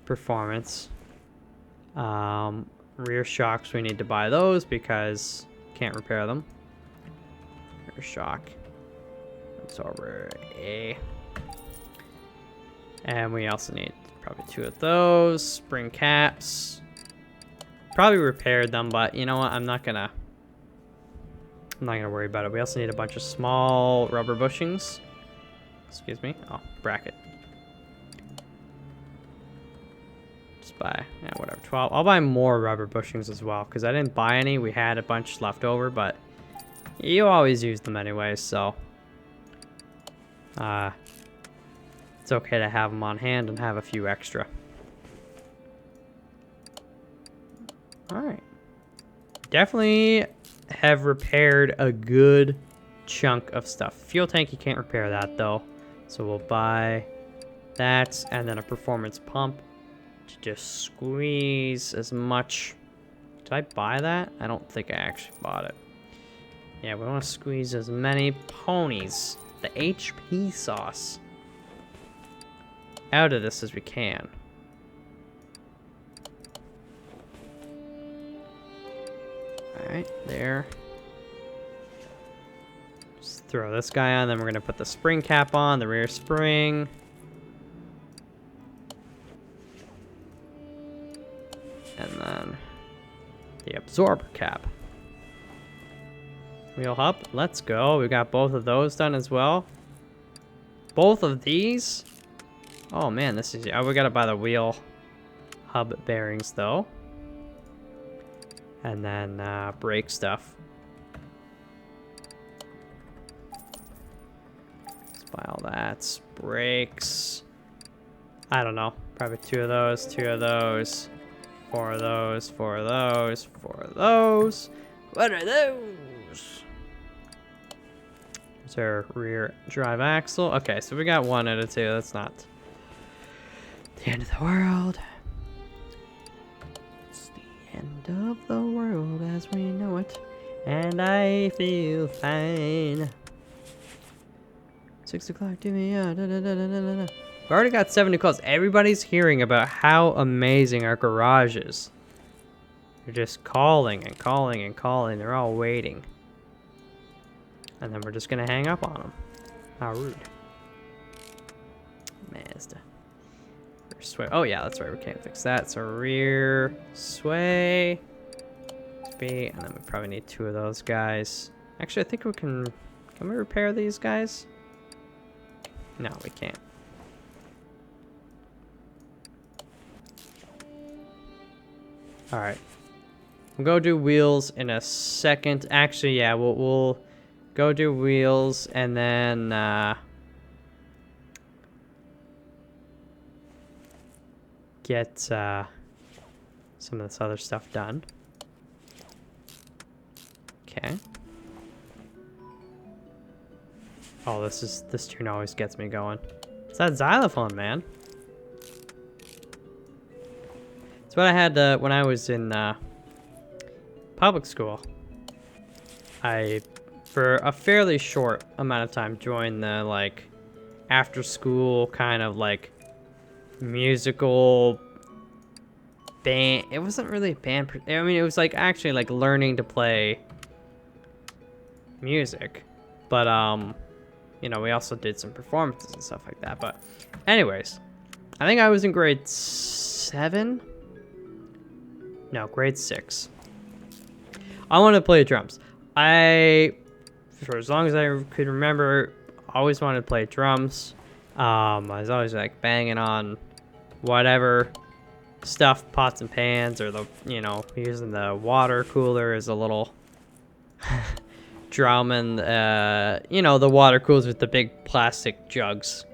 performance. Rear shocks, we need to buy those because can't repair them. Rear shock. Absorber A. And we also need probably 2 of those. Spring caps. Probably repaired them, but you know what? I'm not gonna worry about it. We also need a bunch of small rubber bushings. Excuse me. Oh, bracket. Just buy, yeah, whatever, 12. I'll buy more rubber bushings as well, because I didn't buy any. We had a bunch left over, but you always use them anyway, so it's okay to have them on hand and have a few extra. Alright. Definitely have repaired a good chunk of stuff. Fuel tank, you can't repair that though. So we'll buy that and then a performance pump to just squeeze as much. Did I buy that? I don't think I actually bought it. Yeah, we want to squeeze as many ponies, the HP sauce, out of this as we can. Alright, there. Just throw this guy on, then we're going to put the spring cap on, the rear spring. And then the absorber cap. Wheel hub, let's go. We got both of those done as well. Both of these? Oh man, this is... Oh, we gotta buy the wheel hub bearings though. And then brake stuff. Let's buy all that. Brakes. I don't know. Probably 2 of those, 2 of those, 4 of those, 4 of those, 4 of those. What are those? There's our rear drive axle. Okay, so we got 1 out of 2. That's not the end of the world. It's the end of the world as we know it. And I feel fine. 6 o'clock, give me a We've already got 70 calls. Everybody's hearing about how amazing our garage is. They're just calling and calling and calling. They're all waiting. And then we're just going to hang up on them. How rude. Mazda. Rear sway. Oh, yeah, that's right. We can't fix that. So rear sway. B. And then we probably need 2 of those guys. Actually, I think we can... Can we repair these guys? No, we can't. Alright. We'll go do wheels in a second. Actually, yeah, we'll go do wheels and then get some of this other stuff done. Okay. Oh, this tune always gets me going. It's that xylophone, man. It's what I had when I was in public school. I, for a fairly short amount of time, joined the like after school kind of like musical band. It wasn't really a band. I mean, it was like actually like learning to play music, but you know, we also did some performances and stuff like that. But anyways, I think I was in grade 7. No, grade 6. I wanted to play drums. For as long as I could remember, always wanted to play drums. I was always like banging on whatever stuff, pots and pans, or the, you know, using the water cooler as a little drum, and you know, the water coolers with the big plastic jugs.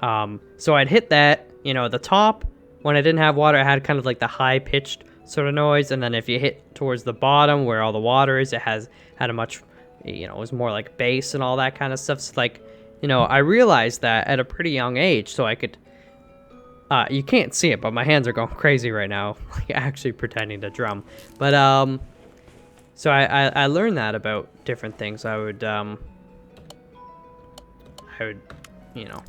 So I'd hit that, you know, at the top. When I didn't have water, I had kind of like the high pitched sort of noise, and then if you hit towards the bottom where all the water is, it had a much, you know, it was more like bass and all that kind of stuff. So like, you know, I realized that at a pretty young age, so I could, you can't see it, but my hands are going crazy right now, like actually pretending to drum. But so I learned that about different things. I would, you know,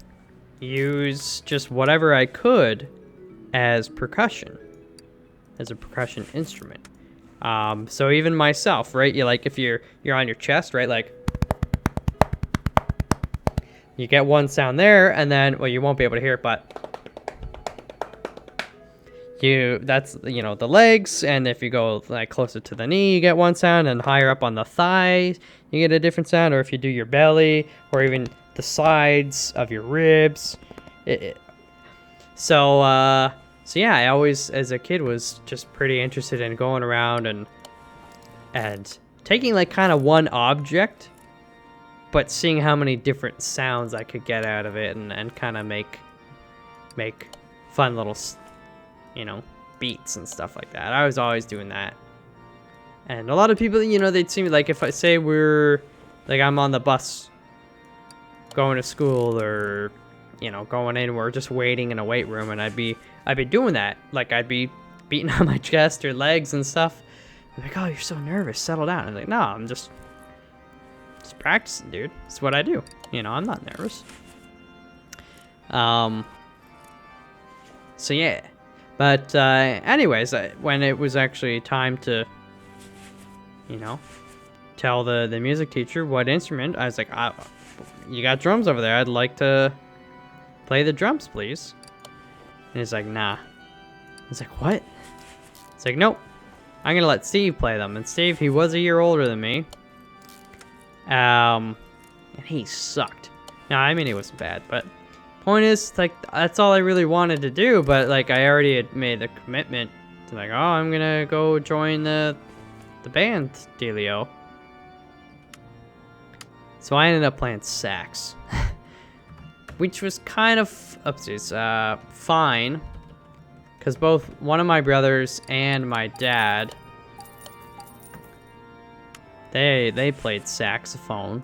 use just whatever I could as percussion, as a percussion instrument. So even myself, right? You like, if you're on your chest, right? Like, you get one sound there, and then, well, you won't be able to hear it, but that's, you know, the legs, and if you go like closer to the knee, you get one sound, and higher up on the thigh, you get a different sound, or if you do your belly, or even the sides of your ribs. So yeah, I always, as a kid, was just pretty interested in going around and taking like kind of one object, but seeing how many different sounds I could get out of it, and kind of make fun little, you know, beats and stuff like that. I was always doing that. And a lot of people, you know, they'd see me, like, if I say I'm on the bus going to school, or, you know, going in, we're just waiting in a weight room, and I'd be doing that. Like, I'd be beating on my chest or legs and stuff. I'm like, oh, you're so nervous, settle down. I'm like, no, I'm just practicing, dude. It's what I do. You know, I'm not nervous. So yeah. But anyways, when it was actually time to, you know, tell the music teacher what instrument, I was like, you got drums over there. I'd like to play the drums, please. And he's like, nah. I was like, what? It's like, nope. I'm going to let Steve play them. And Steve, he was a year older than me. And he sucked. No, I mean, he wasn't bad, but point is, like, that's all I really wanted to do. But like, I already had made the commitment to, like, oh, I'm gonna go join the band dealio. So I ended up playing sax, which was kind of fine, because both one of my brothers and my dad, they played saxophone.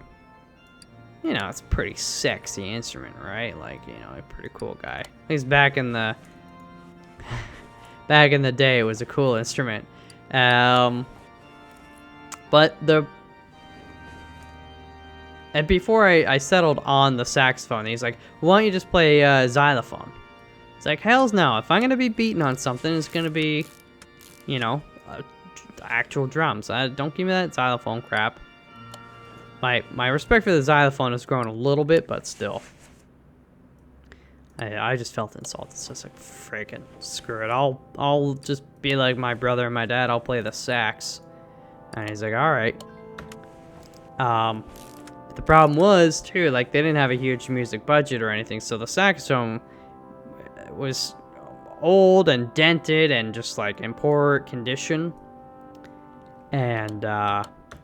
You know, it's a pretty sexy instrument, right? Like, you know, a pretty cool guy. At least back in the day, it was a cool instrument. And before I settled on the saxophone, he's like, why don't you just play xylophone? It's like, hells no. If I'm gonna be beating on something, it's gonna be, you know, actual drums. Don't give me that xylophone crap. My respect for the xylophone has grown a little bit, but still. I just felt insulted. So it's like, freaking screw it. I'll just be like my brother and my dad. I'll play the sax. And he's like, all right. The problem was too, like, they didn't have a huge music budget or anything, so the saxophone was old and dented and just like in poor condition. And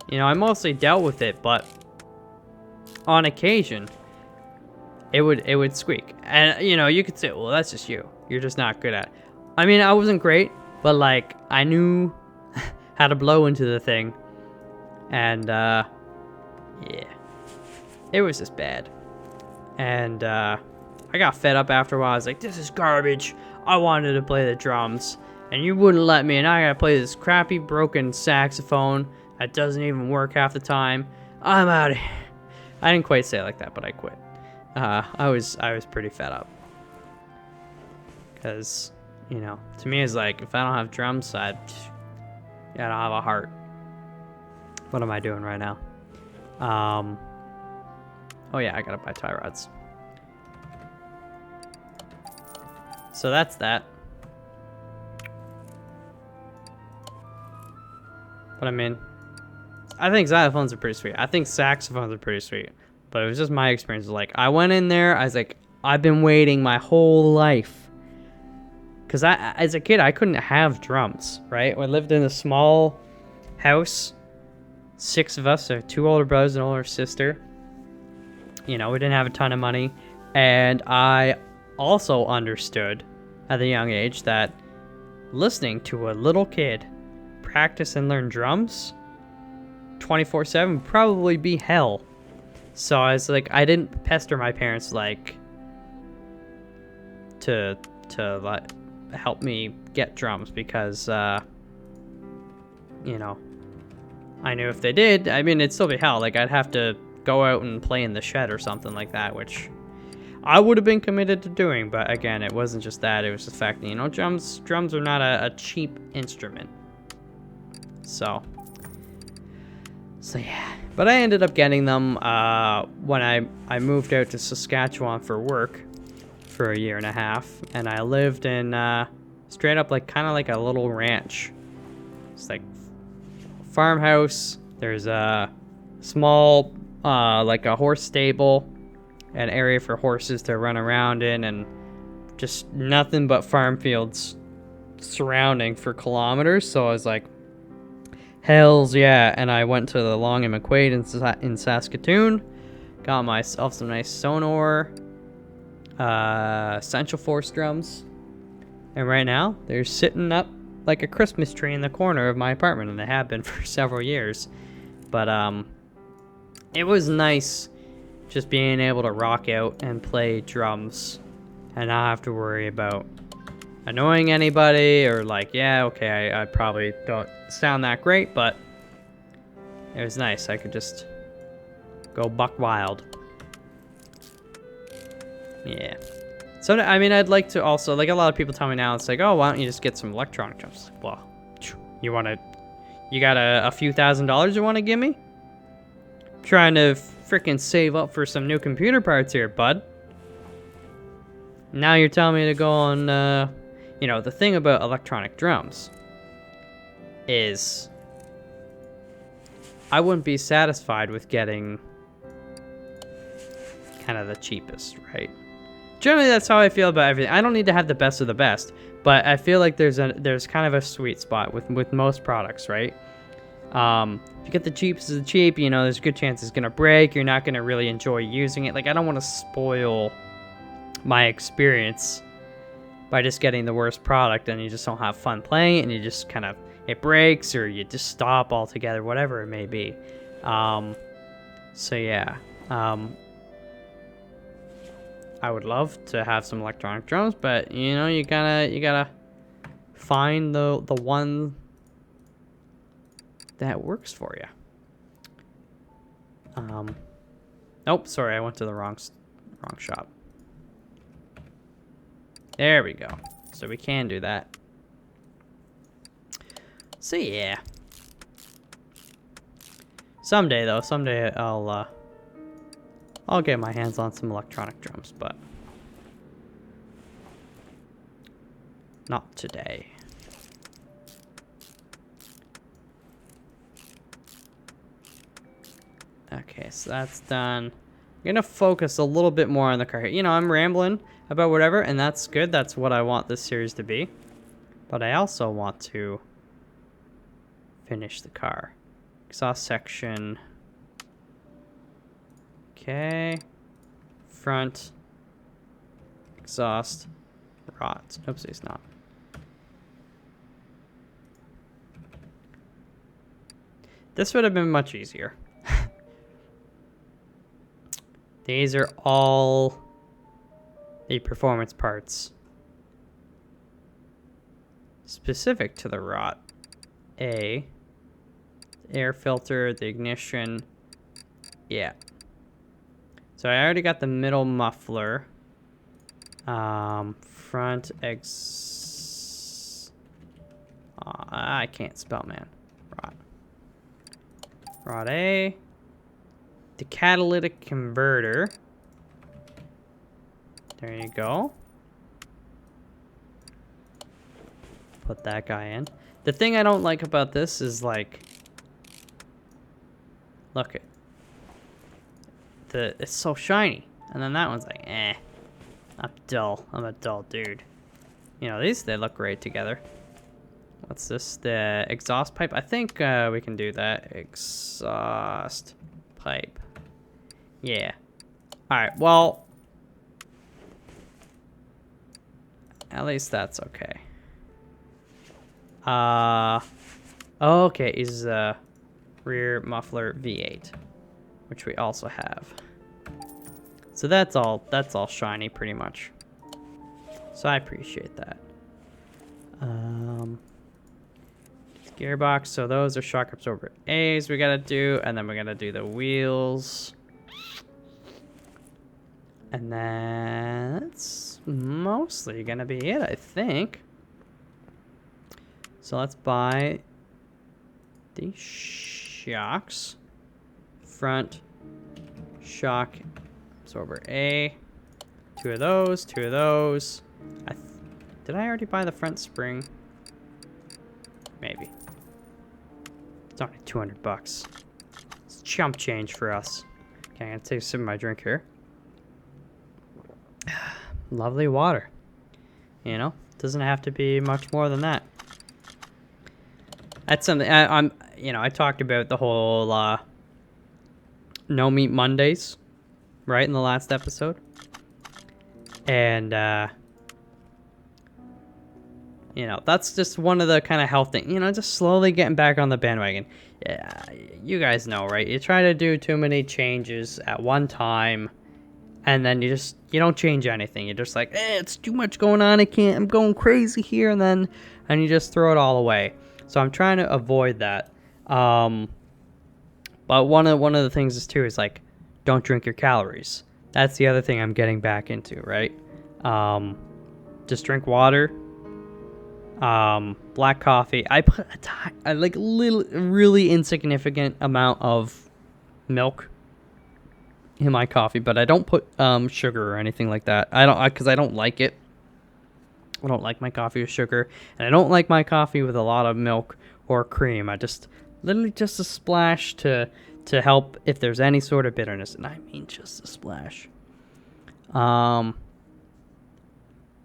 you know, I mostly dealt with it, but on occasion, it would squeak. And, you know, you could say, well, that's just you. You're just not good at it. I mean, I wasn't great, but, like, I knew how to blow into the thing. And, yeah. It was just bad. And, I got fed up after a while. I was like, this is garbage. I wanted to play the drums, and you wouldn't let me, and I gotta play this crappy, broken saxophone that doesn't even work half the time. I'm out of here. I didn't quite say it like that, but I quit. I was pretty fed up. Because, you know, to me it's like, if I don't have drums, I don't have a heart. What am I doing right now? Oh yeah, I gotta buy tie rods. So that's that. But I mean, I think xylophones are pretty sweet. I think saxophones are pretty sweet. But it was just my experience. Like, I went in there, I was like, I've been waiting my whole life. Because as a kid, I couldn't have drums, right? We lived in a small house, 6 of us, so 2 older brothers and an older sister. You know, we didn't have a ton of money. And I also understood at a young age that listening to a little kid practice and learn drums 24/7 would probably be hell. So I was like, I didn't pester my parents like to like help me get drums because you know, I knew if they did, I mean, it'd still be hell. Like, I'd have to go out and play in the shed or something like that, which I would have been committed to doing. But again, it wasn't just that. It was the fact that, you know, drums are not a cheap instrument. So yeah. But I ended up getting them when I moved out to Saskatchewan for work for a year and a half. And I lived in straight up like kind of like a little ranch. It's like farmhouse. There's a small like a horse stable, an area for horses to run around in, and just nothing but farm fields surrounding for kilometers. So I was like, hells yeah. And I went to the Long and McQuaid in Saskatoon, got myself some nice Sonor Essential Force drums, and right now they're sitting up like a Christmas tree in the corner of my apartment, and they have been for several years. But it was nice just being able to rock out and play drums and not have to worry about annoying anybody, or like, yeah, okay, I probably don't sound that great, but it was nice. I could just go buck wild. Yeah. So, I mean, I'd like to also, like, a lot of people tell me now, it's like, oh, why don't you just get some electronic drums? Well, you got a few $1,000s you want to give me? I'm trying to freaking save up for some new computer parts here, bud. Now you're telling me to go on, you know, the thing about electronic drums is I wouldn't be satisfied with getting kind of the cheapest, right? Generally, that's how I feel about everything. I don't need to have the best of the best, but I feel like there's kind of a sweet spot with most products, right? If you get the cheapest of the cheap, you know, there's a good chance it's gonna break. You're not gonna really enjoy using it. Like, I don't want to spoil my experience by just getting the worst product, and you just don't have fun playing it, and you just kind of, it breaks, or you just stop altogether, whatever it may be. So yeah. I would love to have some electronic drums, but you know, you gotta find the one that works for you. Nope, sorry, I went to the wrong shop. There we go. So we can do that. So yeah. Someday though, I'll get my hands on some electronic drums, but not today. Okay, so that's done. I'm gonna focus a little bit more on the car here. You know, I'm rambling about whatever, and that's good. That's what I want this series to be. But I also want to finish the car. Exhaust section. Okay, front, exhaust, rods. Oops, it's not. This would have been much easier. These are all the performance parts specific to the rot. Air filter, the ignition, yeah. So I already got the middle muffler, front I can't spell, man. Rod A, the catalytic converter. There you go. Put that guy in. The thing I don't like about this is like, look it. It's so shiny, and then that one's like, eh. I'm dull. I'm a dull dude. You know, these, they look great together. What's this? The exhaust pipe? I think we can do that. Exhaust pipe. Yeah. Alright, well. At least that's okay. Okay, is rear muffler V8, which we also have. So that's all shiny pretty much. So I appreciate that. Gearbox, so those are shock absorber A's we gotta do, and then we gotta do the wheels. And then that's mostly gonna be it, I think. So let's buy the shocks. Front shock absorber A. Two of those, two of those. Did I already buy the front spring? Maybe. It's only 200 bucks. It's chump change for us. Okay, I'm gonna take a sip of my drink here. Lovely water. You know, doesn't have to be much more than that. That's something I'm. You know, I talked about the whole no meat Mondays, right, in the last episode, and you know, that's just one of the kind of health things. You know, just slowly getting back on the bandwagon. Yeah, you guys know, right? You try to do too many changes at one time, and then you don't change anything. You're just like, it's too much going on. I'm going crazy here, and you just throw it all away. So I'm trying to avoid that. But one of the things is too is like, don't drink your calories. That's the other thing I'm getting back into, right? Just drink water. Black coffee. I put a really insignificant amount of milk in my coffee, but I don't put sugar or anything like that. Because I don't like it. I don't like my coffee with sugar, and I don't like my coffee with a lot of milk or cream. I just literally just a splash to help if there's any sort of bitterness, and I mean just a splash.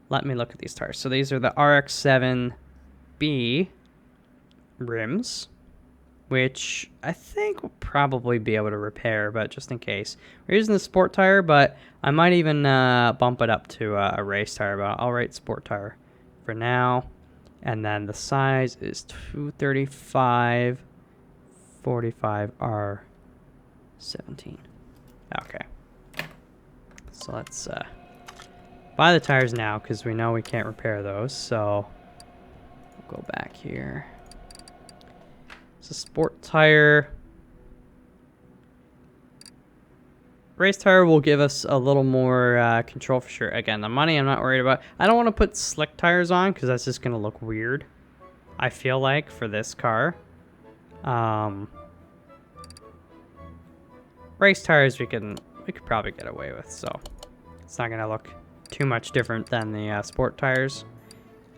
Let me look at these tires. So these are the RX-7B rims, which I think we'll probably be able to repair, but just in case. We're using the sport tire, but I might even bump it up to a race tire, but I'll rate sport tire for now. And then the size is 235 45 R17. Okay. So let's buy the tires now, because we know we can't repair those. So we'll go back here. It's a sport tire. Race tire will give us a little more control for sure. Again, the money I'm not worried about. I don't want to put slick tires on because that's just going to look weird, I feel like, for this car. Race tires we could probably get away with, so it's not going to look too much different than the sport tires.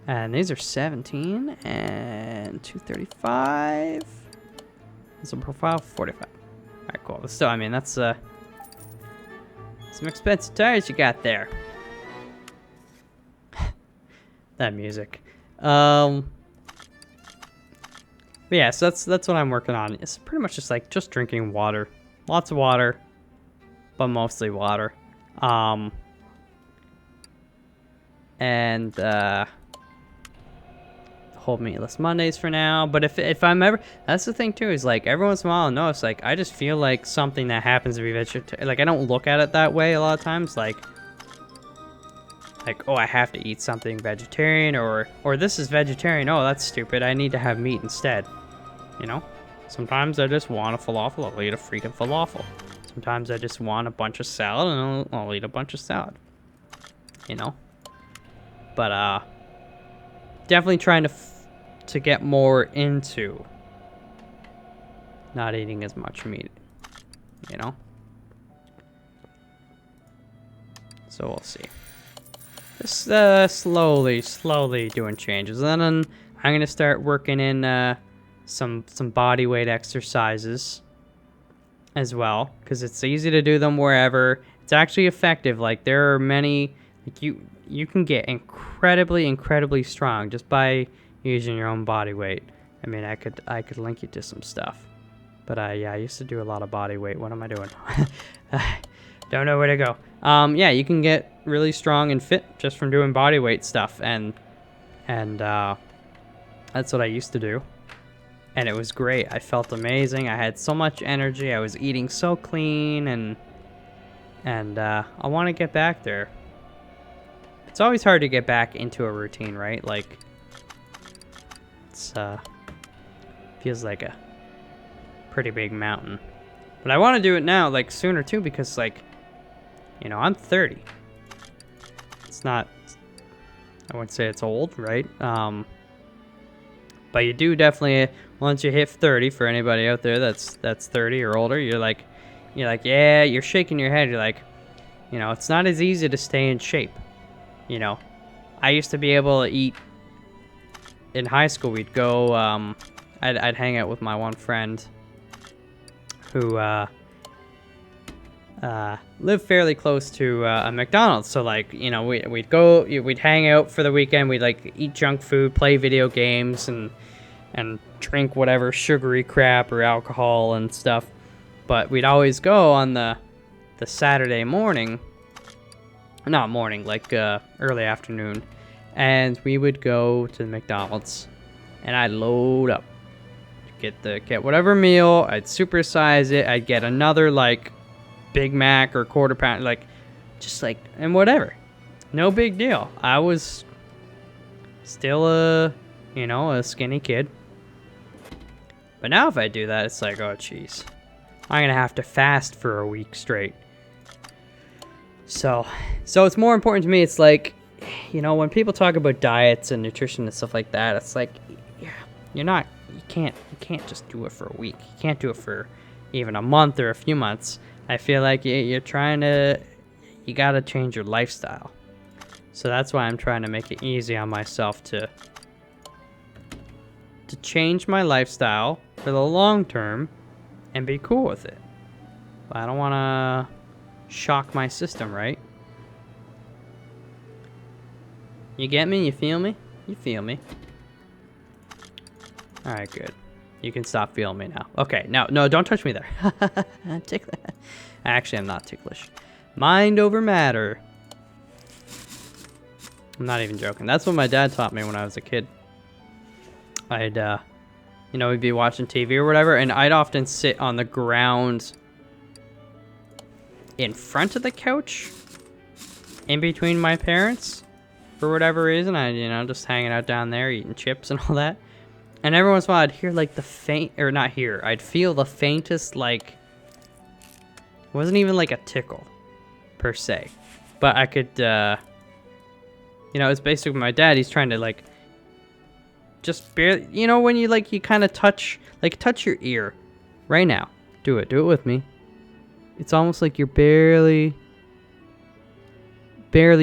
And these are 17 and 235. It's a profile 45. All right, cool. But still, I mean, that's some expensive tires you got there. That music. But yeah, so that's what I'm working on. It's pretty much just like just drinking water. Lots of water, but mostly water. And hold meatless Mondays for now. But if I'm ever, that's the thing too, is like every once in a while I'll notice, like I just feel like something that happens to be vegetarian. Like I don't look at it that way a lot of times. Like oh, I have to eat something vegetarian, or this is vegetarian. Oh, that's stupid. I need to have meat instead. You know? Sometimes I just want a falafel. I'll eat a freaking falafel. Sometimes I just want a bunch of salad, and I'll eat a bunch of salad. You know? But definitely trying to get more into not eating as much meat, you know? So we'll see. Just slowly doing changes. And then I'm going to start working in some body weight exercises as well, because it's easy to do them wherever. It's actually effective. Like there are many, like you can get incredibly strong just by using your own body weight. I mean, I could link you to some stuff. But yeah, I used to do a lot of body weight. What am I doing? Don't know where to go. Yeah, you can get really strong and fit just from doing body weight stuff, and that's what I used to do. And it was great. I felt amazing. I had so much energy. I was eating so clean, and I want to get back there. It's always hard to get back into a routine, right? Like, it's feels like a pretty big mountain. But I want to do it now, like, sooner too, because, like, you know, I'm 30. It's not, I wouldn't say it's old, right? But you do definitely, once you hit 30, for anybody out there that's 30 or older, you're like, yeah, you're shaking your head. You're like, you know, it's not as easy to stay in shape. You know, I used to be able to eat. In high school, we'd go, I'd hang out with my one friend who lived fairly close to a McDonald's. So, like, you know, we'd hang out for the weekend. We'd, like, eat junk food, play video games, and drink whatever sugary crap or alcohol and stuff. But we'd always go on the Saturday morning, not morning, like early afternoon, and we would go to the McDonald's, and I'd load up, get whatever meal. I'd supersize it. I'd get another, like, Big Mac or quarter pound, like, just like, and whatever. No big deal. I was still a skinny kid. But now if I do that, it's like, oh jeez, I'm gonna have to fast for a week straight. So it's more important to me. It's like, you know, when people talk about diets and nutrition and stuff like that, it's like, yeah, you can't just do it for a week. You can't do it for even a month or a few months. I feel like you gotta change your lifestyle. So that's why I'm trying to make it easy on myself to change my lifestyle for the long term and be cool with it. But I don't want to shock my system, right? You get me? You feel me? You feel me. Alright, good. You can stop feeling me now. Okay, no, don't touch me there. Actually, I'm not ticklish. Mind over matter. I'm not even joking. That's what my dad taught me when I was a kid. I'd, you know, we'd be watching TV or whatever, and I'd often sit on the ground in front of the couch, in between my parents, for whatever reason. I, you know, just hanging out down there, eating chips and all that. And every once in a while, I'd hear, like, I'd feel the faintest, like, it wasn't even, like, a tickle, per se. But I could, you know, it's basically my dad, he's trying to, like, just barely, you know, when you, like, you kind of touch your ear. Right now. Do it with me. It's almost like you're barely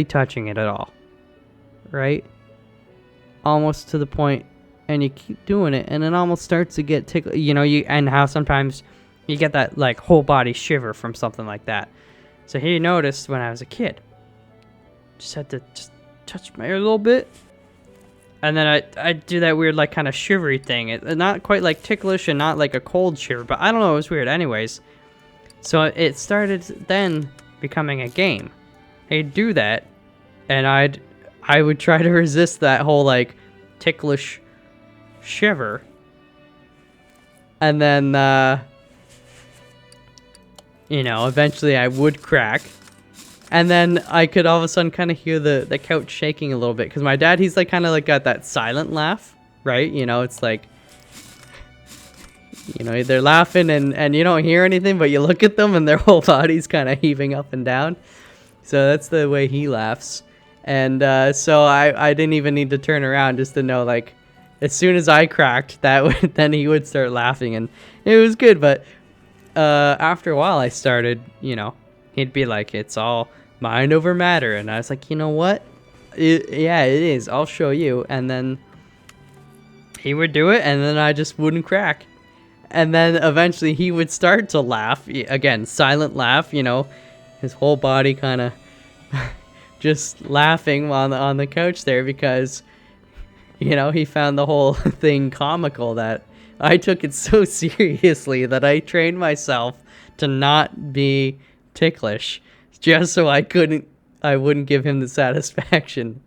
touching it at all. Right? Almost to the point. And you keep doing it, and it almost starts to get tickle. You know, and how sometimes you get that, like, whole body shiver from something like that. So he noticed when I was a kid. Just had to just touch my ear a little bit, and then I'd do that weird, like, kind of shivery thing. It not quite like ticklish and not like a cold shiver, but I don't know. It was weird, anyways. So it started then becoming a game. He'd do that, and I would try to resist that whole, like, ticklish shiver, and then you know, eventually I would crack, and then I could all of a sudden kind of hear the couch shaking a little bit, because my dad, he's like kind of like got that silent laugh, right? You know, it's like, you know, they're laughing and you don't hear anything, but you look at them and their whole body's kind of heaving up and down. So that's the way he laughs. And so I didn't even need to turn around just to know, like, as soon as I cracked, then he would start laughing, and it was good. But after a while, I started, you know, he'd be like, it's all mind over matter. And I was like, you know what? Yeah, it is. I'll show you. And then he would do it, and then I just wouldn't crack. And then eventually he would start to laugh. Again, silent laugh, you know, his whole body kind of just laughing on the couch there because, you know, he found the whole thing comical that I took it so seriously that I trained myself to not be ticklish just so I wouldn't give him the satisfaction.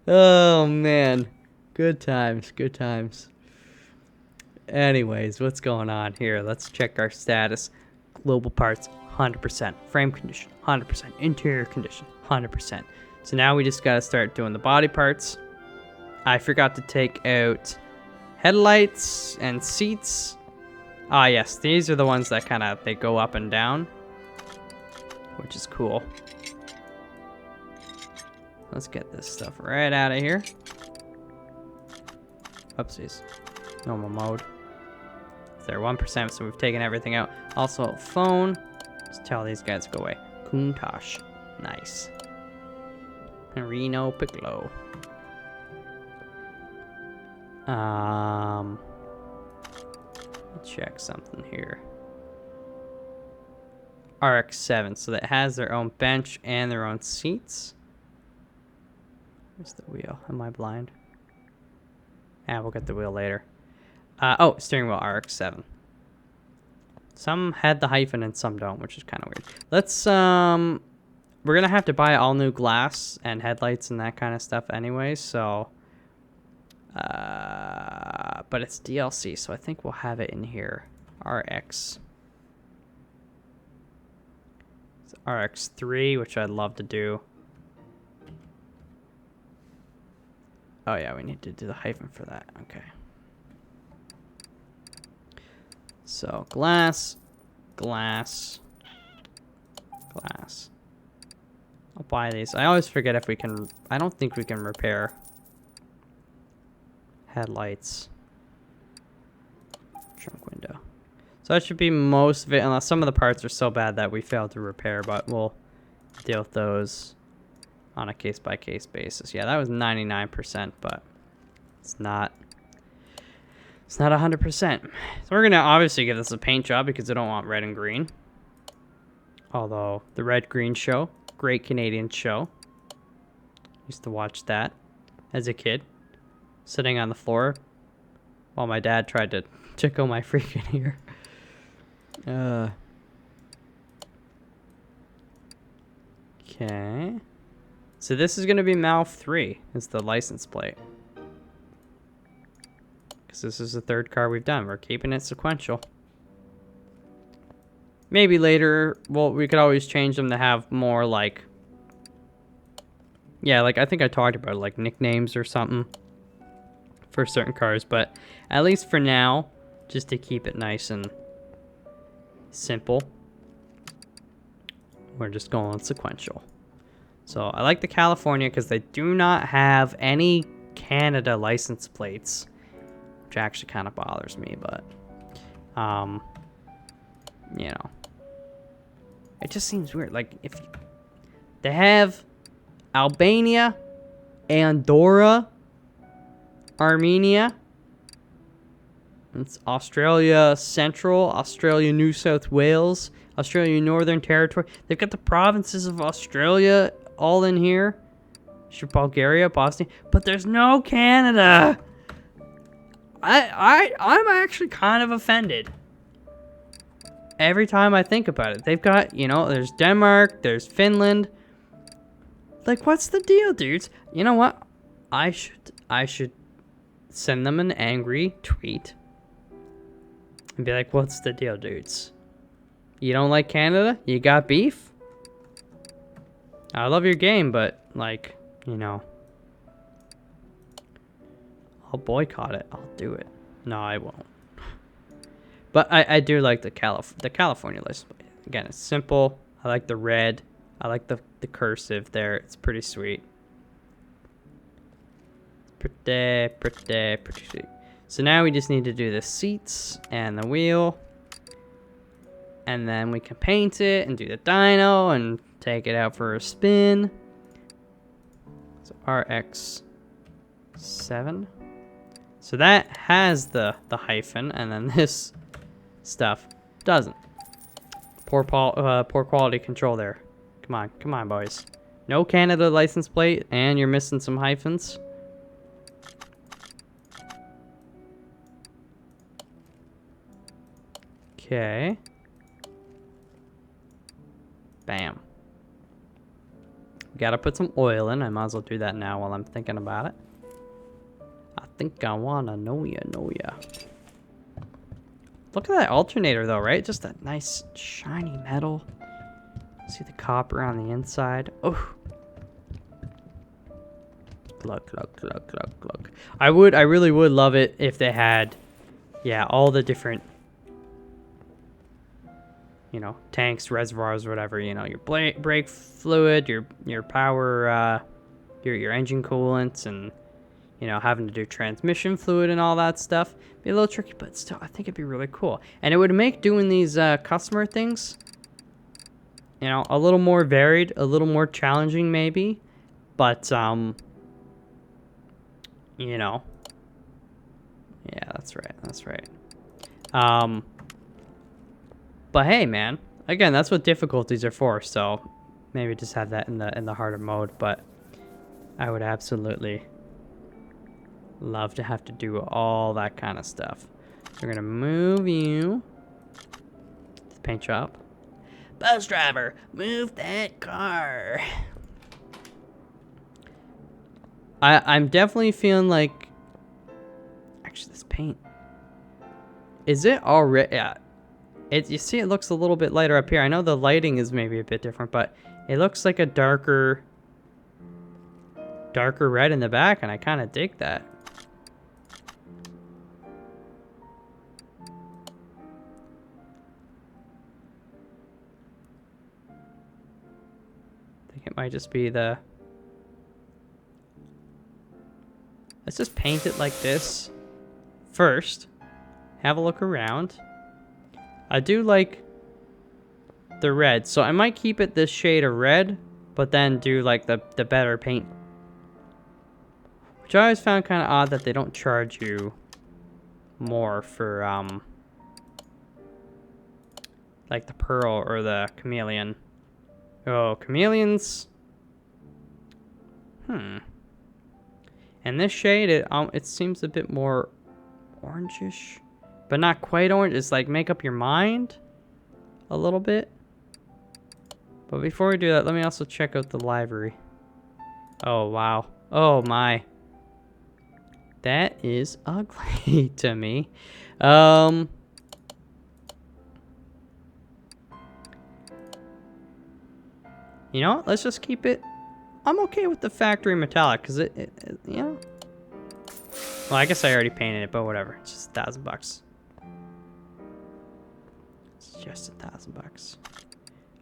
Oh man, good times, good times. Anyways, what's going on here? Let's check our status. Global parts, 100%. Frame condition, 100%. Interior condition, 100%. So now we just got to start doing the body parts. I forgot to take out headlights and seats. Ah, yes, these are the ones that kind of, they go up and down, which is cool. Let's get this stuff right out of here. Oopsies. Normal mode. They're 1%, so we've taken everything out. Also, phone. Just tell these guys to go away. Countach. Nice. Reno Piccolo. Let's check something here. RX-7, so that has their own bench and their own seats. Where's the wheel? Am I blind? We'll get the wheel later. Oh, steering wheel RX-7. Some had the hyphen and some don't, which is kind of weird. Let's, we're going to have to buy all new glass and headlights and that kind of stuff anyway, so, but it's DLC, so I think we'll have it in here. RX. It's RX-3, which I'd love to do. Oh yeah, we need to do the hyphen for that. Okay. So, glass, glass, glass. I'll buy these. I always forget if we can... I don't think we can repair headlights. Trunk window. So that should be most of it, unless some of the parts are so bad that we failed to repair, but we'll deal with those on a case-by-case basis. Yeah, that was 99%, but it's not 100%. So we're going to obviously give this a paint job because I don't want red and green. Although, the Red-Green Show, great Canadian show. Used to watch that as a kid, sitting on the floor while my dad tried to tickle my freaking ear. Okay. So this is going to be MALF3, is the license plate. Because this is the third car we've done. We're keeping it sequential. Maybe later, well, we could always change them to have more, like... Yeah, like, I think I talked about, like, nicknames or something for certain cars. But at least for now, just to keep it nice and simple, we're just going sequential. So I like the California because they do not have any Canada license plates, which actually kind of bothers me, but, you know, it just seems weird. Like, if they have Albania, Andorra, Armenia, it's Australia Central, Australia New South Wales, Australia Northern Territory. They've got the provinces of Australia all in here. Bulgaria, Bosnia, but there's no Canada. I'm actually kind of offended every time I think about it. They've got, you know, there's Denmark, there's Finland. Like, what's the deal, dudes? You know what? I should send them an angry tweet and be like, what's the deal, dudes? You don't like Canada? You got beef? I love your game, but, like, you know, I'll boycott it. I'll do it. No, I won't. But I do like the California license plate. Again, it's simple. I like the red. I like the cursive there. It's pretty sweet. Pretty sweet. So now we just need to do the seats and the wheel. And then we can paint it and do the dyno and take it out for a spin. So RX-7. So that has the hyphen, and then this stuff doesn't. Poor quality control there. Come on, boys. No Canada license plate, and you're missing some hyphens. Okay. Bam. Gotta put some oil in. I might as well do that now while I'm thinking about it. I think I wanna know ya. Look at that alternator though, right? Just that nice shiny metal. See the copper on the inside. Oh. Glug. I really would love it if they had, yeah, all the different, you know, tanks, reservoirs, whatever, you know, your brake fluid, your power, your engine coolant, and, you know, having to do transmission fluid and all that stuff. Be a little tricky, but still, I think it'd be really cool. And it would make doing these customer things, you know, a little more varied, a little more challenging maybe, but, you know, yeah, that's right. But hey, man, again, that's what difficulties are for, so maybe just have that in the harder mode, but I would absolutely love to have to do all that kind of stuff. So we're gonna move you to the paint shop. Bus driver, move that car. I'm definitely feeling like, actually, this paint, is it already? Yeah, you see, it looks a little bit lighter up here. I know the lighting is maybe a bit different, but it looks like a darker red in the back, and I kind of dig that. I think it might just be the... Let's just paint it like this first. Have a look around. I do like the red, so I might keep it this shade of red, but then do like the better paint. Which I always found kind of odd that they don't charge you more for like the pearl or the chameleon. Oh, chameleons. And this shade, it seems a bit more orangish, but not quite orange. It's like make up your mind a little bit. But before we do that, let me also check out the livery. Oh, wow. Oh, my. That is ugly to me. You know what? Let's just keep it. I'm okay with the factory metallic, because it, you know. Well, I guess I already painted it, but whatever. It's just $1,000. It's just $1,000.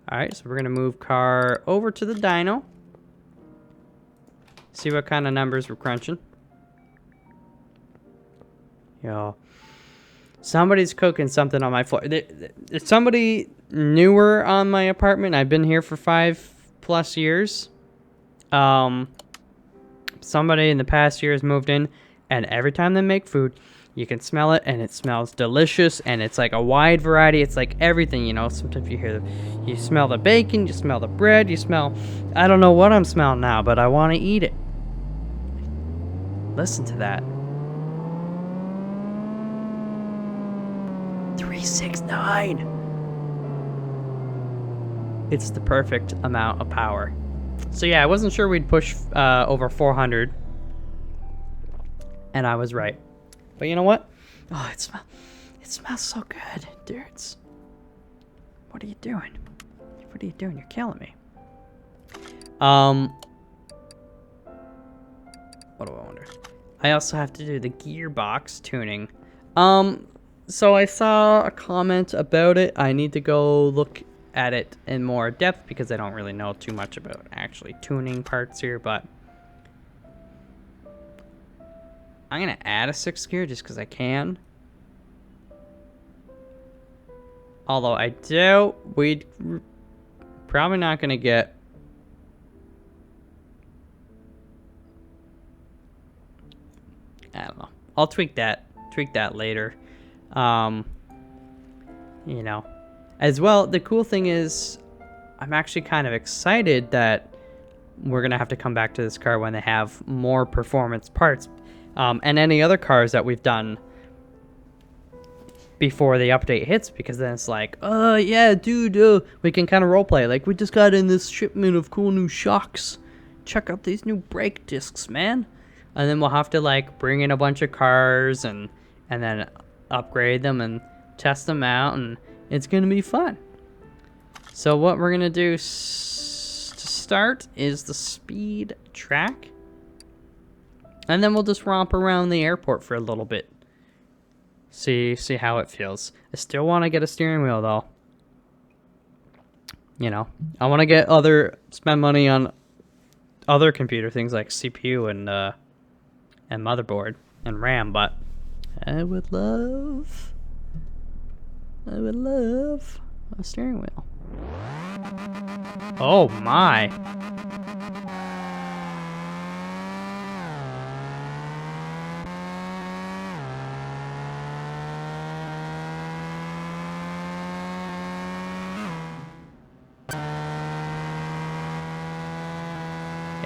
Alright, so we're going to move car over to the dyno. See what kind of numbers we're crunching. Yo. Somebody's cooking something on my floor. There's somebody newer on my apartment. I've been here for 5+ years. Somebody in the past years moved in, and every time they make food, you can smell it, and it smells delicious, and it's like a wide variety. It's like everything, you know. Sometimes you smell the bacon, you smell the bread, you smell, I don't know what I'm smelling now, but I want to eat it. Listen to that. 369. It's the perfect amount of power. So yeah, I wasn't sure we'd push over 400, and I was right. But you know what? Oh, it smells so good, dudes. What are you doing? What are you doing? You're killing me. What do I wonder? I also have to do the gearbox tuning. So I saw a comment about it. I need to go look at it in more depth because I don't really know too much about actually tuning parts here, but I'm gonna add a 6th gear just because I can. Although I doubt we'd probably not gonna get I don't know. I'll tweak that later. You know, as well, the cool thing is I'm actually kind of excited that we're gonna have to come back to this car when they have more performance parts, and any other cars that we've done before the update hits, because then it's like, oh yeah, dude, we can kind of roleplay like we just got in this shipment of cool new shocks. Check out these new brake discs, man. And then we'll have to like bring in a bunch of cars and then upgrade them and test them out, and it's gonna be fun. So what we're gonna do to start is the speed track, and then we'll just romp around the airport for a little bit. See how it feels. I still want to get a steering wheel though. You know, I want to spend money on other computer things like CPU and motherboard and RAM, but I would love a steering wheel. Oh my.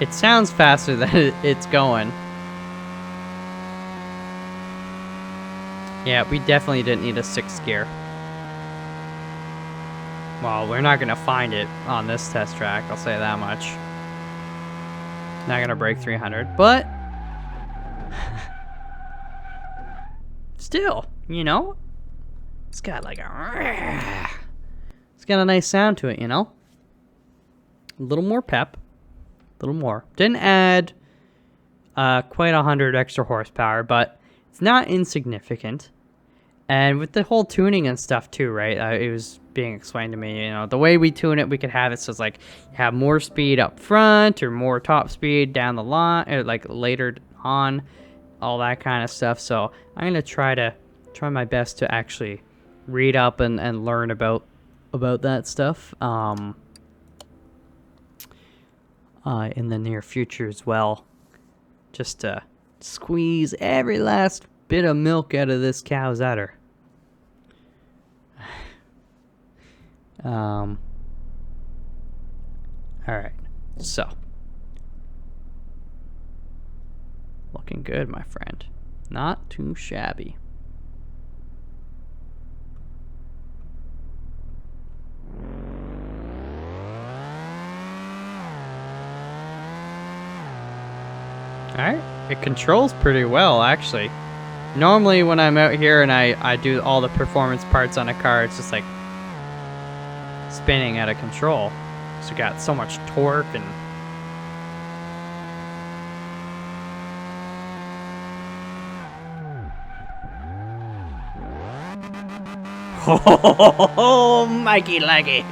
It sounds faster than it's going. Yeah, we definitely didn't need a 6th gear. Well, we're not gonna find it on this test track, I'll say that much. Not gonna break 300, but still, you know, it's got like it's got a nice sound to it, you know. A little more pep. A little more. Didn't add quite 100 extra horsepower, but it's not insignificant. And with the whole tuning and stuff too, right? It was being explained to me, you know, the way we tune it, we could have it so it's like have more speed up front or more top speed down the line, or like later on, all that kind of stuff. So I'm gonna try my best to actually read up and learn about that stuff. In the near future as well, just to squeeze every last bit of milk out of this cow's udder. All right, so looking good, my friend. Not too shabby. Alright, it controls pretty well, actually. Normally when I'm out here and I do all the performance parts on a car, it's just like spinning out of control. So you got so much torque and... Oh, Mikey Leggy!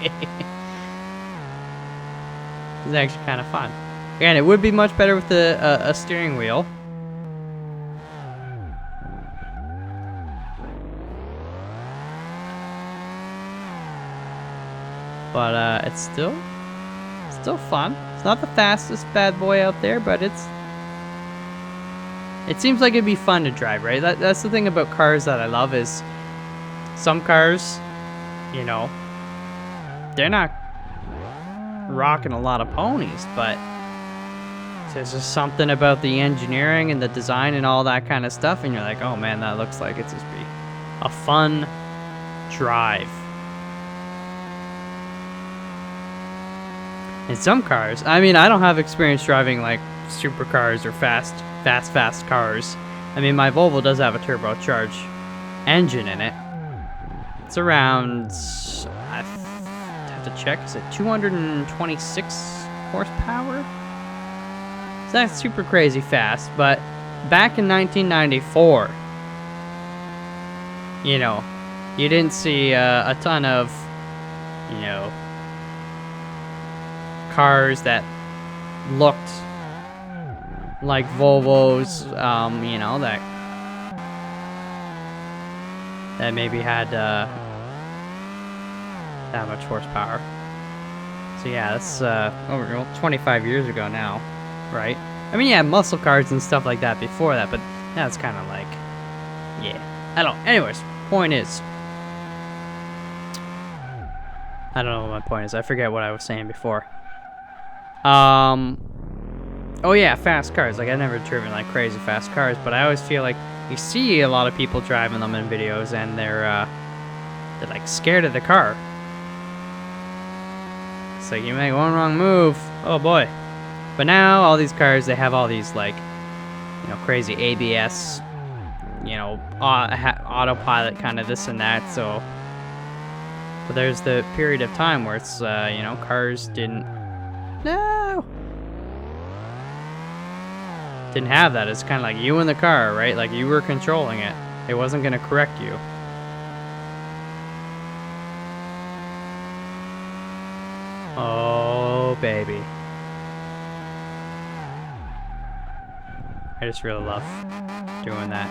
It's actually kind of fun. Again, it would be much better with a steering wheel. But it's still fun. It's not the fastest bad boy out there, but it seems like it'd be fun to drive, right? That's the thing about cars that I love is some cars, you know, they're not rocking a lot of ponies, but there's just something about the engineering and the design and all that kind of stuff, and you're like, oh man, that looks like it's just be a fun drive. In some cars, I mean, I don't have experience driving like supercars or fast cars. I mean, my Volvo does have a turbocharged engine in it. It's around, I have to check, is it 226 horsepower? So that's super crazy fast, but back in 1994, you know, you didn't see a ton of, you know, cars that looked like Volvos, you know, that maybe had that much horsepower. So yeah, that's over 25 years ago now, right? I mean, yeah, muscle cars and stuff like that before that, but that's kind of like, yeah, I don't. Anyways, point is, I don't know what my point is. I forget what I was saying before. Oh yeah, fast cars. Like, I've never driven like crazy fast cars, but I always feel like you see a lot of people driving them in videos, and they're like scared of the car. It's like you make one wrong move, oh boy. But now all these cars, they have all these like, you know, crazy ABS, you know, autopilot kind of this and that. So, but there's the period of time where it's, you know, cars didn't have that. It's kind of like you in the car, right? Like you were controlling it. It wasn't gonna correct you. Oh baby. I just really love doing that.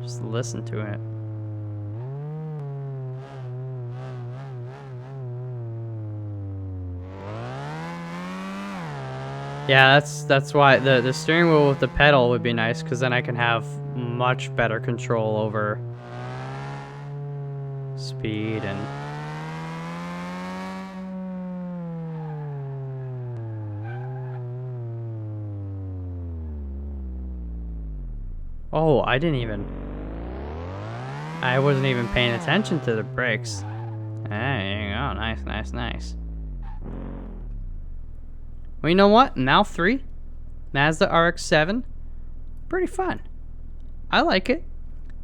Just listen to it. Yeah, that's why the steering wheel with the pedal would be nice, because then I can have much better control over speed and oh, I wasn't even paying attention to the brakes. There you go. Nice, nice, nice. Well, you know what? Now 3, Mazda RX-7, pretty fun. I like it.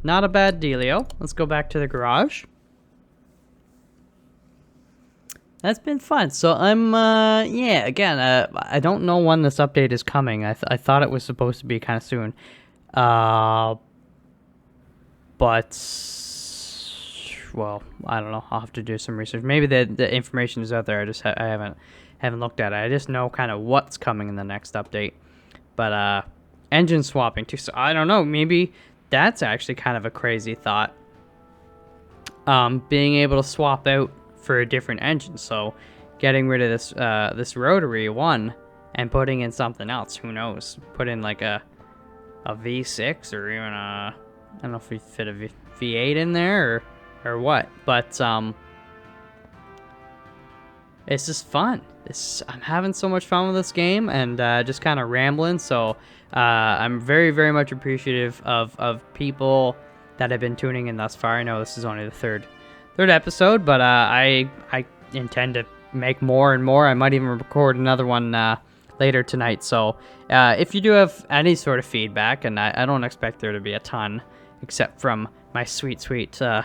Not a bad dealio. Let's go back to the garage. That's been fun. So I'm, yeah, again, I don't know when this update is coming. I thought it was supposed to be kind of soon. But, well, I don't know. I'll have to do some research. Maybe the information is out there. I just I haven't looked at it. I just know kind of what's coming in the next update. But engine swapping too. So I don't know. Maybe that's actually kind of a crazy thought. Being able to swap out for a different engine. So getting rid of this rotary one and putting in something else. Who knows? Put in like a V6 or even a, I don't know if we fit a V8 in there or what. But it's just fun. I'm having so much fun with this game, and just kind of rambling. So I'm very, very much appreciative of people that have been tuning in thus far. I know this is only the third episode, but I intend to make more and more. I might even record another one later tonight. So if you do have any sort of feedback, and I don't expect there to be a ton, except from my sweet,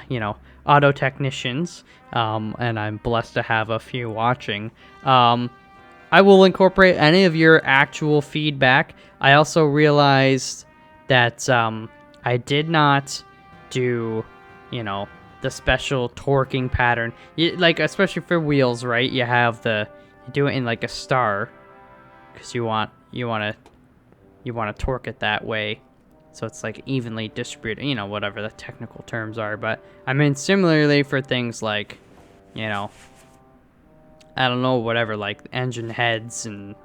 you know, auto technicians, and I'm blessed to have a few watching. I will incorporate any of your actual feedback. I also realized that I did not do, you know, the special torquing pattern. Like, especially for wheels, right? You do it in like a star, because you want to torque it that way. So it's like evenly distributed, you know, whatever the technical terms are. But I mean, similarly for things like, you know, I don't know, whatever, like engine heads and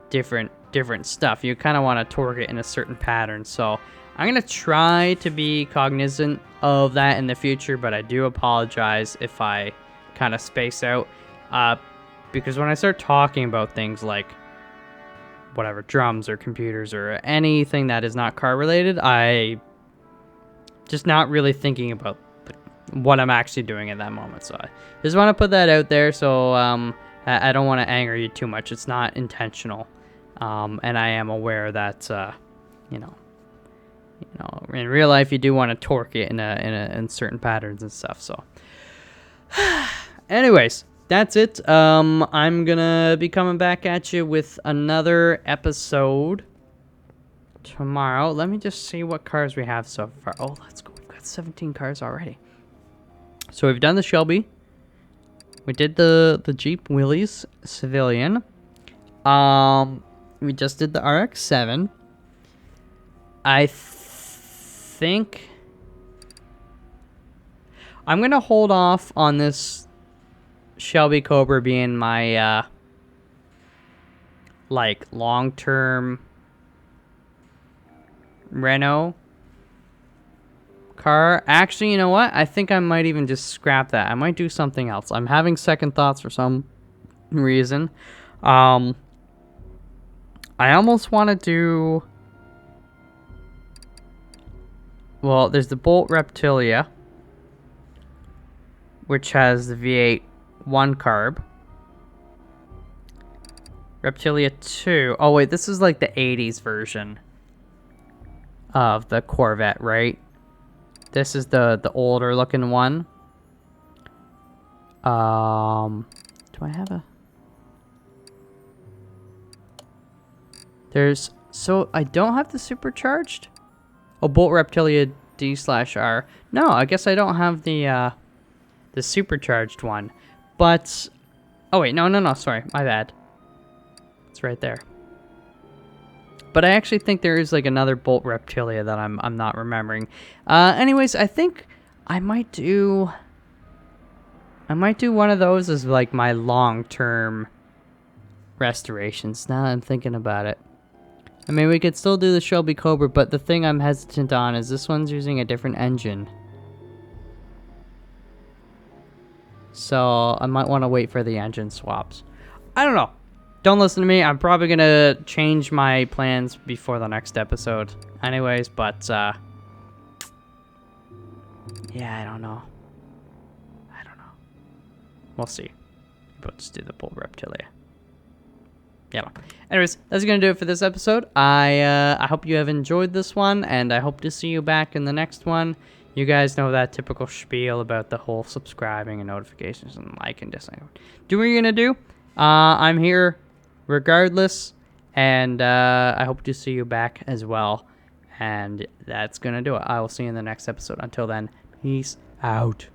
different stuff. You kind of want to torque it in a certain pattern. So I'm going to try to be cognizant of that in the future, but I do apologize if I kind of space out. Because when I start talking about things like whatever, drums or computers or anything that is not car related, I just not really thinking about what I'm actually doing at that moment. So I just want to put that out there. So I don't want to anger you too much. It's not intentional, and I am aware that you know, in real life you do want to torque it in certain patterns and stuff. So, anyways. That's it. I'm gonna be coming back at you with another episode tomorrow. Let me just see what cars we have so far. Oh, let's go. We've got 17 cars already. So we've done the Shelby. We did the Jeep Willys Civilian. We just did the RX-7. I think I'm gonna hold off on this Shelby Cobra being my like long-term Renault car. Actually, you know what? I think I might even just scrap that. I might do something else. I'm having second thoughts for some reason. I almost want to do... Well, there's the Bolt Reptilia, which has the V8 1 carb. Reptilia 2. Oh, wait, this is like the 80s version of the Corvette, right? This is the older looking one. Do I have a... There's... So, I don't have the supercharged? Oh, Bolt Reptilia D/R. No, I guess I don't have the supercharged one. But... Oh, wait, no, sorry. My bad. It's right there. But I actually think there is like another Bolt Reptilia that I'm not remembering. Anyways, I think I might do one of those as like my long-term restorations. Now that I'm thinking about it. I mean, we could still do the Shelby Cobra, but the thing I'm hesitant on is this one's using a different engine. So I might want to wait for the engine swaps. I don't know. Don't listen to me. I'm probably going to change my plans before the next episode. Anyways, but, yeah, I don't know. We'll see. But just do the Bolt Reptilia. Yeah. Anyways, that's going to do it for this episode. I hope you have enjoyed this one, and I hope to see you back in the next one. You guys know that typical spiel about the whole subscribing and notifications and like and dislike. Do what you're going to do. I'm here regardless, and I hope to see you back as well. And that's gonna do it. I will see you in the next episode. Until then, peace out.